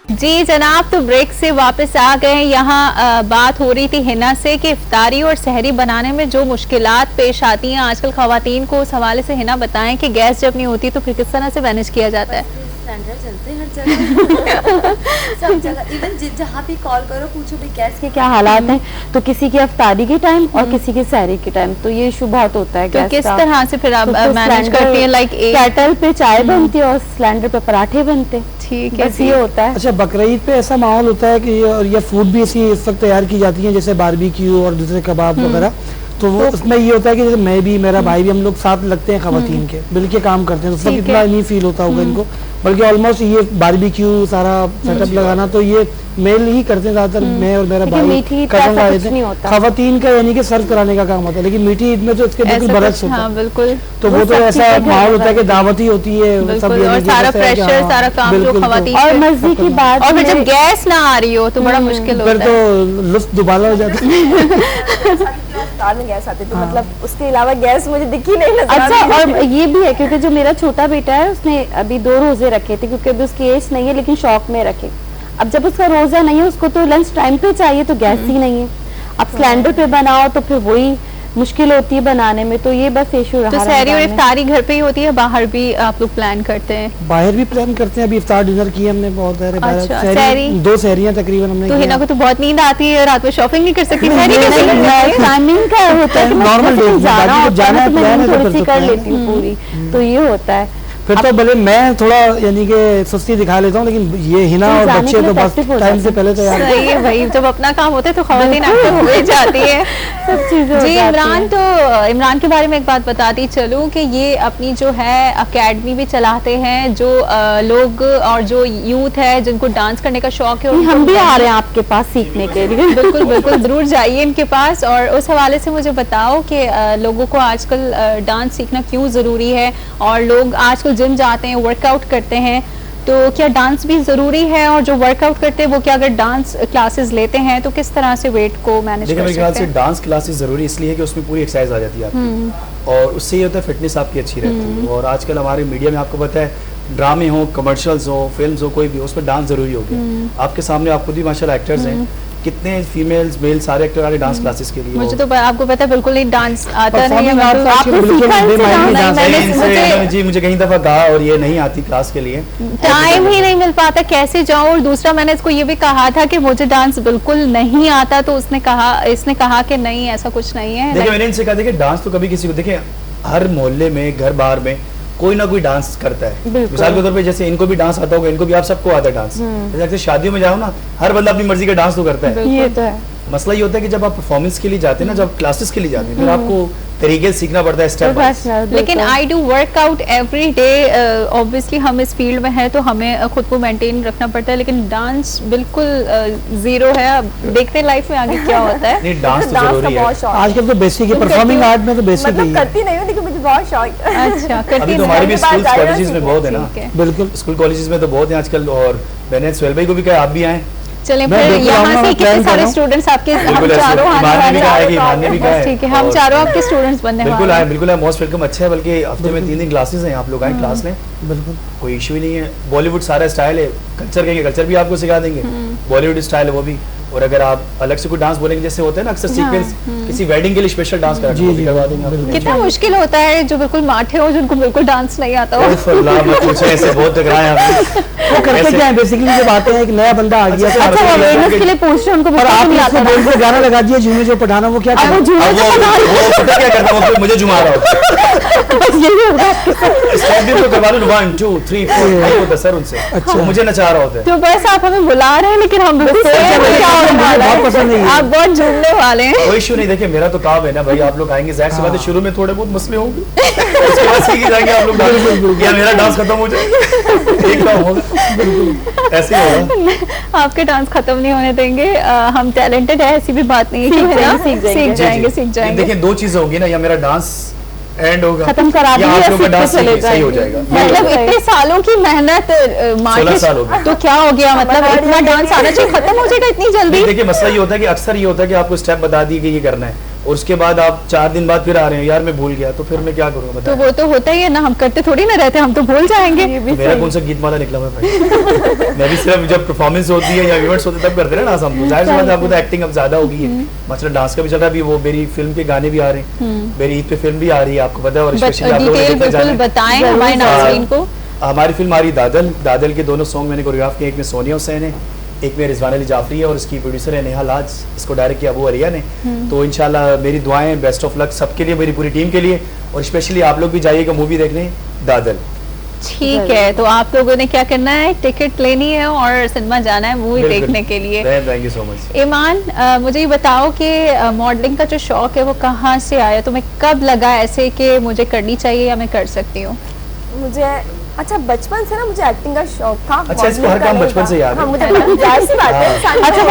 जी जनाब, तो ब्रेक से वापस आ गए। यहाँ बात हो रही थी हिना से कि इफ्तारी और सहरी बनाने में जो मुश्किलात पेश आती हैं आजकल खवातीन को, उस हवाले से हिना बताएं कि गैस जब नहीं होती तो फिर किस तरह से मैनेज किया जाता है? सिलेंडर चलते हैं हर जगह सब जगह, इवन जहाँ भी कॉल करो पूछो भी गैस के क्या हालात हैं, तो किसी की इफ्तारी के टाइम और किसी की सहरी के टाइम, तो ये इशू बहुत होता है तो गैस किस का। तरह से फिर आप तो फिर मैनेज सिलेंडर- करती हैं? लाइक केटल पे चाय बनती है और सिलेंडर पे पराठे बनते, ठीक है बस ये होता है। अच्छा, बकरीद पे ऐसा माहौल होता है कि और ये फूड भी ऐसी इस वक्त तैयार की जाती है, जैसे बारबेक्यू और दूसरे कबाब वगैरह, तो वो उसमें ये होता है कि जैसे मैं भी, मेरा भाई भी, हम लोग साथ लगते हैं खवातीन के, मिलके काम करते हैं, तो उस वक्त ठीक इतना है। नहीं फील होता होगा इनको, बल्कि ऑलमोस्ट ये बारबेक्यू सारा सेटअप लगाना तो ये मेल ही करते हैं ज्यादातर, मैं और मेरा लेकिन भाई मीठी ईद पे cousin ऐसा आए कुछ थे। नहीं होता। खवातीन का यानी कि सर्व कराने का काम होता है, लेकिन मीठी ईद में तो इसके बिल्कुल ऐसा बरक्स कुछ, होता हाँ है, बिल्कुल तो वो वो तो सब ऐसा चीज़ें घर माहौल होता है कि बनती हैं। दावत ही होती है, सब बिल्कुल, यानी और कि सारा जैसे है कि प्रेशर, हाँ, सारा काम जो बिल्कुल, तो खवातीन और पे- मस्जिद की बात और फिर जब में- गैस ना आ रही हो तो बड़ा मुश्किल फिर होता है। तो लुत्फ दुबाला हो जाता है। इफ्तार में गैस आती तो मतलब उसके अलावा गैस मुझे दिखी नहीं नजर अच्छा, आती। और ये भी है क्योंकि जो मेरा छोटा बेटा है उसने अभी 2 रोजे रखे थे, क्योंकि अभी उसकी एज नहीं है, लेकिन शौक में रखे। अब जब उसका रोजा नहीं है, उसको तो लंच टाइम पे चाहिए, तो गैस ही नहीं है। अब सिलेंडर पे बनाओ तो फिर वही मुश्किल होती है बनाने में, तो ये बस इशू रहा तो सहरी और रमजान में। इफ्तारी घर पे ही होती है, बाहर भी आप लोग प्लान करते हैं? बाहर भी प्लान करते हैं, अभी इफ्तार डिनर किए हमने बहुत सारे बाहर। अच्छा, सहरी- सहरी? 2 सहरियां तकरीबन हमने तो किए हिना हैं। को तो बहुत नींद आती है, रात में शॉपिंग नहीं कर सकती, सहरी नहीं, कैसे नहीं, करती है? टाइमिंग का होता है कि मैं Normal जैसे days में, जाना बाकी जब होता है जाना ना, है, तो मैं plan है नींद तो थोड़ी फिर सी तो कर plan लेती हूँ पूरी, तो ये होता है। फिर तो भले मैं थोड़ा यानी कि सुस्ती दिखा लेता हूँ, लेकिन ये हिना तो और जाने बच्चे के तो लिए बस practice हो टाइम जाती से है। पहले तैयार। सही है भाई, जब अपना काम होता है तो खवातीन एक्टिव हो ही जाती है। सब चीजें हो जी जाती इमरान, हैं। तो इमरान के बारे में एक बात बताती चलूं कि ये अपनी जो है अकेडमी भी चलाते हैं, जो लोग और जो यूथ है जिनको डांस करने का शौक है, नहीं, उनको हम भी आ रहे हैं आपके पास सीखने के लिए। बिल्कुल बिल्कुल जरूर जाइए इनके पास। और उस हवाले से मुझे बताओ कि लोगों को आजकल डांस सीखना क्यों ज़रूरी है, और लोग आजकल जिम जाते हैं, वर्कआउट करते हैं, तो क्या डांस भी ज़रूरी है? और जो वर्कआउट करते हैं वो क्या अगर डांस क्लासेस लेते हैं तो किस तरह से वेट को मैनेज देखिए कर मेरे ख्याल सकते से हैं? डांस क्लासेस ज़रूरी इसलिए है कि उसमें पूरी एक्सरसाइज आ जाती है आपकी, और उससे ये होता है फिटनेस आपकी अच्छी रहती है। और आजकल हमारे मीडिया में आपको पता है, ड्रामे हो, कमर्शियल्स हो, फिल्म्स हो, कोई भी हो, उसमें डांस ज़रूरी हो गया। आपके सामने आप खुद भी माशाल्लाह एक्टर्स हैं, कितने फीमेल्स मेल सारे एक्टर आ रहे डांस क्लासेस के लिए। मुझे तो आपको पता है बिल्कुल ही डांस आता नहीं है। Performing arts बिल्कुल- आजकल आपने बिल्कुल सीखा इनसे बेमानी डांस? डांस नहीं, है। मैंने मुझे जी मुझे कहीं दफ़ा कहा और ये नहीं आती क्लास के लिए, टाइम ही नहीं मिल पाता, कैसे जाऊं? और दूसरा मैंने इसको ये भी कहा था कि मुझे डांस बिल्कुल नहीं आता, तो इसने कहा कि नहीं ऐसा कुछ नहीं है। देखिए मैंने इनसे कहा देखिए डांस तो कभी किसी को, देखिए हर मोहल्ले में, घर बाहर में कोई ना कोई डांस करता है। मिसाल के तौर पे जैसे इनको भी डांस आता होगा, इनको भी आप सबको आता है डांस। जैसे शादियों में जाओ ना, हर बंदा अपनी मर्जी का डांस तो करता है। ये तो है। मसला ये होता है कि जब आप परफॉर्मेंस के लिए जाते हैं ना, जब क्लासेस के लिए जाते हैं, फिर आपको तरीके से सीखना पड़ता है स्टेप बाय स्टेप। प्रोफेशनल। लेकिन I do workout every day. Obviously हम इस फील्ड में हैं तो हमें खुद को मेंटेन रखना पड़ता है, लेकिन डांस बिल्कुल जीरो है। अब देखते हैं लाइफ में आगे क्या होता है। नहीं, डांस तो डांस का जरूरी है। बहुत शौक है। आजकल तो बेसिक है, तुम परफॉर्मिंग करती हो? आर्ट में तो बेसिक ही मतलब है। करती नहीं हूँ लेकिन मुझे बहुत शौक है। अच्छा, करती अभी तो नहीं। हमारे भी बात स्कूल जारी कॉलेजेस में रखो। बहुत है ना, ठीक है। बिल्कुल। स्कूल कॉलेजेस में तो बहुत है आजकल। और मैंने सोहेल भाई को भी कहा आप भी आए। चलें मैं फिर बिल्कुल यहाँ आऊंगा, से मैं कितने plan कर सारे रहा हूँ। स्टूडेंट्स आपके, हम बिल्कुल ऐसे चारों आने ईमान ने भी वाले कहा है हैं। कि ईमान ने भी कहा बस है। ठीक है, हम और- चारों आपके स्टूडेंट्स बनने बिल्कुल वाले आए, हैं। बिल्कुल आए, मोस्ट वेलकम। अच्छा है, बल्कि हफ्ते में 3 दिन क्लासेस हैं, आप लोग आए क्लास लें, बिल्कुल। कोई इशू ही नहीं है। बॉलीवुड सारा स्टाइल है, कल्चर कहेंगे कल्चर भी आपको सिखा देंगे, बॉलीवुड स्टाइल है वो भी। और अगर आप अलग से कोई डांस बोलेंगे, जैसे होता है ना अक्सर सीक्वेंस, किसी वेडिंग के लिए स्पेशल डांस करा जी, जी, करवा देंगे आप लोग। कितना मुश्किल होता है जो बिल्कुल माठे हो, जिनको बिल्कुल डांस नहीं आता हो। उफ, अल्लाह मत पूछे, ऐसे बहुत टकराए हमने। वो करते ऐसे- क्या है बेसिकली, जब आते हैं एक नया बंदा आ गया अच्छा, अच्छा, वो अवेयरनेस के लिए पूछ रहे हैं, उनको और बिल्कुल आप नहीं उसको आता बोल के गाना लगा दिया झूमे जो पठाना, वो क्या अब वो करें? झूमे अब तो बता वो पता क्या करता है, वो मुझे जुमा रहा होता बस यही होगा। है। स्टेप भी तो करवा लो, 1 2 3 4 नहीं होता सर उनसे। अच्छा। वो मुझे नचा रहा होता है। तो बस आप हमें बुला रहे हैं, लेकिन हम बिल्कुल अच्छा, क्या मुझे होने वाला बहुत है। पसंद नहीं है। आप बहुत झूमने वाले हैं। कोई इशू नहीं, देखिए मेरा तो काम है ना भाई, आप लोग आएंगे, जाहिर सी बात है हाँ। शुरू में थोड़े बहुत मसले होंगे, उसके बाद सीख ही जाएंगे आप लोग डांस, या मेरा डांस खत्म हो जाए, एक काम होगा, ऐसे ही होगा। आपके डांस खत्म नहीं होने देंगे। हम टैलेंटेड है, ऐसी भी बात नहीं है कि है ना, सीख जाएंगे, सीख जाएंगे, सीख जी, जाएंगे। देखिए 2 चीजें होगी ना, या मेरा डांस एंड होगा, खत्म करा या देंगे आप या लोग का सीख के डांस चले सही हो जाएंगे। जाएगा। मतलब इतने सालों की मेहनत 16 साल हो गए। तो क्या हो गया, मतलब इतना डांस आना चाहिए, खत्म हो जाएगा इतनी जल्दी? देखिए मसला ये होता है कि अक्सर ये होता है कि आपको स्टेप बता दी कि ये करना है, और उसके बाद आप 4 दिन बाद फिर आ रहे हैं, यार मैं भूल गया, तो फिर मैं क्या करूँगा तो बताएं। वो तो होता ही है ना, हम करते थोड़ी ना रहते, हम तो भूल जाएंगे। तो मेरा कौन सा गीत माला निकला हुआ है भाई? मैं भी सिर्फ जब परफॉर्मेंस होती है या इवेंट्स होते हैं तब करते हैं ना डांस हम। जाहिर सी बात है, आपको तो एक्टिंग अब ज्यादा हो गई है, मतलब डांस का भी चल रहा है। अभी वो मेरी फिल्म के गाने भी आ रहे हैं, मेरी ईद पे फिल्म भी आ रही है, आपको पता है। और स्पेशली आप लोगों ने डिटेल देखने जाना बिल्कुल है। बताएं हमारे नाज़रीन को। हमारी फिल्म आ रही दादल, दादल के दोनों सॉन्ग मैंने कोरियोग्राफ किए, एक में सोनिया हुसैन है, एक में रिजवान अली जाफरी है, और इसकी प्रोड्यूसर है नेहा लाज, इसको डायरेक्ट किया अबू अलिया ने। तो इंशाल्लाह मेरी दुआएं, बेस्ट ऑफ लक सबके लिए, मेरी पूरी टीम के लिए, और स्पेशली आप लोग भी जाइएगा मूवी देखने दादल। ठीक है, तो आप लोगों ने क्या करना है, टिकट लेनी है और सिनेमा जाना है मूवी बिल्कुल। देखने के लिए। Thank you so much. Iman, मुझे ये बताओ कि मॉडलिंग का जो शौक है वो कहाँ से आया, तुम्हें कब लगा ऐसे कि मुझे करनी चाहिए या मैं कर सकती हूँ? मुझे अच्छा बचपन से ना मुझे एक्टिंग का शौक था। अच्छा, इसको हर modeling का काम नहीं बचपन था। से याद है। हाँ, मुझे जाहिर सी बात है। इंसान अच्छा, को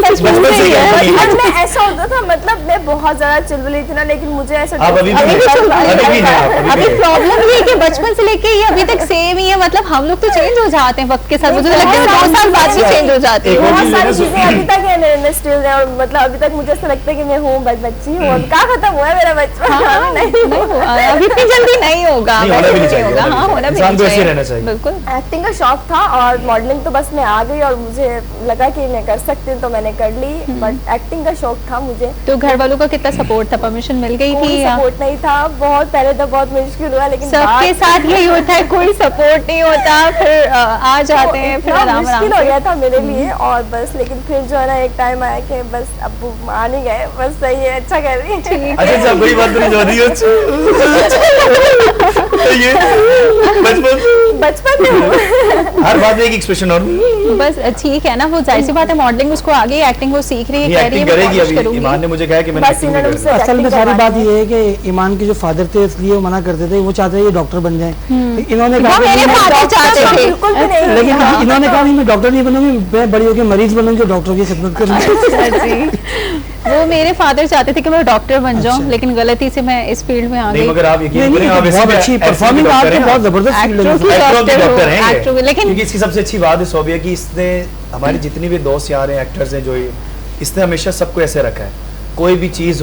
बचपन से ही है। बचपन में ऐसा होता था, मतलब मैं बहुत ज्यादा चुलबुली थी ना, लेकिन मुझे ऐसा आप अभी भी अभी भी हैं, चल रहा है। अभी भी हैं आप, अभी अभी भी हैं। प्रॉब्लम ये है कि बचपन से लेके ये अभी तक सेम ही है, मतलब हम लोग तो चेंज हो जाते हैं वक्त के साथ। मुझे तो लगता है 2 साल बाद ही चेंज हो जाती है। एक और बहुत चीज़ सारी है ना, चीजें अभी तक है मेरे स्टिल है, और मतलब अभी तक मुझे ऐसा लगता है कि मैं हूँ बच्ची हूँ। अब कहाँ खत्म हुआ है मेरा बचपन? हाँ, नहीं नहीं हुआ, अभी इतनी जल्दी नहीं होगा, नहीं, होना वैसे भी नहीं नहीं चाहिए, होगा। होना हाँ, भी होना भी इंसान नहीं को ऐसे चाहिए। रहना चाहिए। बिल्कुल। एक्टिंग का शौक था और मॉडलिंग तो बस मैं आ गई और मुझे लगा कि मैं कर सकती हूँ तो मैंने कर ली, बट एक्टिंग का शौक था मुझे। तो घर वालों का कितना सपोर्ट था, परमिशन मिल गई थी कोई या? सपोर्ट नहीं था, बहुत पहले तो बहुत मुश्किल हुआ, लेकिन सबके बाद- साथ यही होता है, कोई सपोर्ट नहीं होता, फिर आ जाते हैं, फिर इतना आराम मुश्किल आराम हो गया था मेरे लिए। और बस लेकिन फिर जो है ना एक टाइम आया कि बस अब वो मान ही गए, बस सही है, अच्छा कर रही है। अच्छा कोई बात नहीं जो रही है ये बचपन में हूँ। हर बात में एक एक्सप्रेशन और बस ठीक है ना, वो जाहिर सी बात है, मॉडलिंग उसको आगे एक्टिंग वो सीख रही है, ये कह रही है एक्टिंग मैं करेगी। कोशिश अभी करूंगी। ईमान ने मुझे कहा कि मैंने बस एक्टिंग इन्होंने नहीं मुझसे करनी। असल में acting सारी बात करवानी ये है कि ईमान के जो फादर थे इसलिए वो मना करते थे, वो चाहते थे ये डॉक्टर बन जाए। इन्होंने वो कहा मेरे कि मैं फादर डॉक्टर- चाहते थे। बिल्कुल भी नहीं। लेकिन हाँ। इन्होंने कहा नहीं मैं डॉक्टर नहीं बनूंगी, मैं बड़ी होकर मरीज बनूंगी और डॉक्टर की खिदमत करूंगी। अच्छा जी। वो मेरे फादर चाहते थे कि मैं डॉक्टर बन जाऊं, अच्छा। लेकिन गलती से मैं इस फील्ड में आ नहीं गई। मगर आप यकीन नहीं, करें, आप नहीं, ऐसे बहुत भी अच्छी ऐसे भी परफॉर्मिंग डॉक्टर आर्ट हैं, बहुत जबरदस्त एक्टर फील्ड की है। एक्टर भी डॉक्टर डॉक्टर हूँ, हैं एक्टर भी, लेकिन क्योंकि इसकी सबसे अच्छी बात है सोबिया की इसने हमारे जितने भी दोस्त यार हैं एक्टर्स हैं, जो इसने हमेशा सबको ऐसे रखा है, कोई भी चीज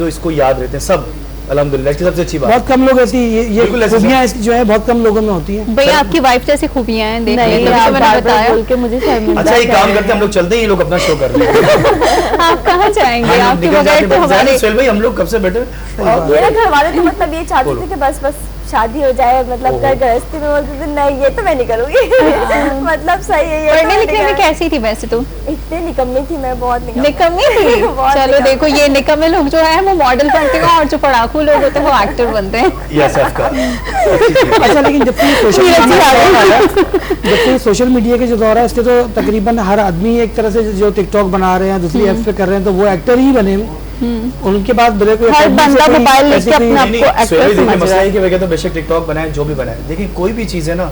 हो इसको याद रहते हैं सब, अल्हम्दुलिल्लाह। इसकी सबसे अच्छी बात बहुत कम लोग ऐसी ये बिल्कुल ऐसे खूबियां इसकी जो है बहुत कम लोगों में होती है। भैया आपकी वाइफ जैसी खूबियां हैं, देखिए नहीं, तभी आप तो मैंने बार-बार बताया। बोल के मुझे शर्मिंदा अच्छा एक कर काम रहे करते हैं, हम लोग चलते हैं, ये लोग अपना शो कर रहे हैं। आप कहाँ जाएंगे, हम आपके निकल जाते बगैर तो हैं। हमारे सोहेल भाई हम लोग कब से बैठे मेरे घर वाले तो मतलब ये चाहते बोलो। थे कि बस शादी हो जाए, मतलब ओहो। घर गृहस्थी में। बोलते थे नहीं ये तो मैं नहीं करूंगी। मतलब सही है, ये तो पढ़ने मैं लिखने नहीं में कैसी थी वैसे तुम? करूंगी। इतनी निकम्मी थी मैं, बहुत निकम्मी थी। बहुत चलो निकम्मी। देखो ये निकम्मे लोग जो है वो मॉडल बनते हैं और जो पढ़ाकू लोग होते हैं वो एक्टर बनते हैं। यस ऑफ अच्छा लेकिन जब से सोशल मीडिया के जो दौर है इसके तो तकरीबन हर आदमी एक तरह से जो टिकटॉक बना रहे हैं, दूसरी ऐप्स पे कर रहे हैं, तो वो एक्टर ही बने। उनके पास बड़े कोई हर family से बंदा कोई मोबाइल लेके ऐसे कोई- अपने आप नहीं, को नहीं, एक्टर देखिए, समझ मसला रहा है है। कि वगैरह तो बेशक टिकटॉक बनाए जो भी बनाए, देखिए कोई भी चीज है ना,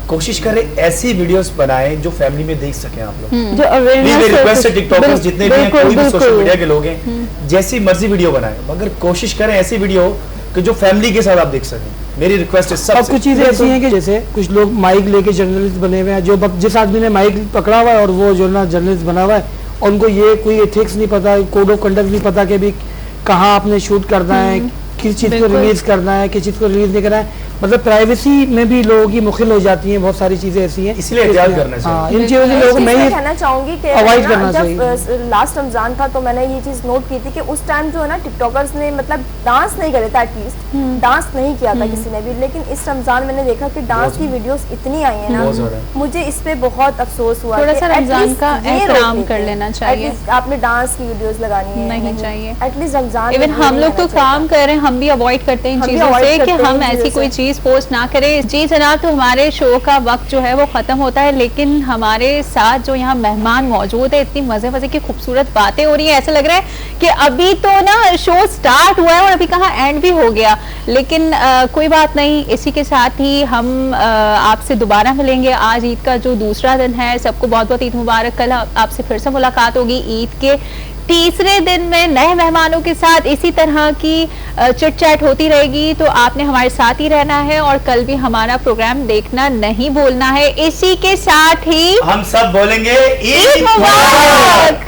कोशिश करें ऐसी वीडियोस बनाएं जो फैमिली में देख सकें आप लोग। जो प्लीज अवेयरनेस मेरी रिक्वेस्ट है टिकटॉकर्स जितने भी हैं, कोई भी सोशल मीडिया के लोग हैं, जैसी मर्जी वीडियो बनाएं, मगर कोशिश करें ऐसी वीडियो कि जो फैमिली के साथ आप देख सकें। मेरी रिक्वेस्ट है और सबसे। कुछ चीजें ऐसी हैं कि जैसे कुछ लोग माइक लेके जर्नलिस्ट बने हुए हैं, जो जिस आदमी ने माइक पकड़ा हुआ है और वो जो ना जर्नलिस्ट बना हुआ है, और उनको ये कोई एथिक्स नहीं पता, कोड ऑफ कंडक्ट नहीं पता कि भी कहाँ आपने शूट करना है, किस चीज़ को रिलीज करना है, किस चीज़ को रिलीज नहीं करना है। मतलब प्राइवेसी में भी लोगों की मुखिल हो जाती हैं, बहुत सारी चीजें ऐसी हैं, इसलिए एहतियात करना चाहिए। हाँ, इन चीजों से लोगों को मैं ये कहना चाहूंगी कि अवॉइड ना, करना जब लास्ट रमजान था तो मैंने ये चीज नोट की थी कि उस टाइम जो है ना टिकटॉकर्स ने मतलब डांस नहीं करे थे, एटलीस्ट डांस नहीं किया था किसी ने भी, लेकिन इस रमजान मैंने देखा कि डांस की वीडियोस इतनी आई है बहुत ना, ज़्यादा। मुझे इस पे बहुत अफसोस हुआ थोड़ा कि सा रमजान at least का ये रोक एहतराम लेते कर हैं। लेना चाहिए। At least आपने डांस की वीडियोस लगानी है नहीं चाहिए। एटलीस्ट रमजान इवन में ये हम नहीं लोग तो रहना चाहिए। काम कर रहे हैं, हम भी अवॉइड करते हैं इन हम भी चीज़ों avoid से कि करते हैं हम इन ऐसी चीज़ों कोई से। चीज़ पोस्ट ना करें। जी जनाब, तो हमारे शो का वक्त जो है वो ख़त्म होता है, लेकिन हमारे साथ जो यहाँ मेहमान मौजूद है, इतनी मज़े मज़े की खूबसूरत बातें हो रही है, ऐसा लग रहा है कि अभी तो ना शो स्टार्ट हुआ है और अभी कहाँ एंड भी हो गया। लेकिन कोई बात नहीं, इसी के साथ ही हम आपसे दोबारा मिलेंगे। आज ईद का जो दूसरा दिन है, सबको बहुत बहुत ईद मुबारक। कल आपसे फिर से मुलाकात होगी ईद के तीसरे दिन में नए मेहमानों के साथ। इसी तरह की चिट चैट होती रहेगी, तो आपने हमारे साथ ही रहना है और कल भी हमारा प्रोग्राम देखना नहीं भूलना है। इसी के साथ ही हम सब बोलेंगे ईद मुबारक।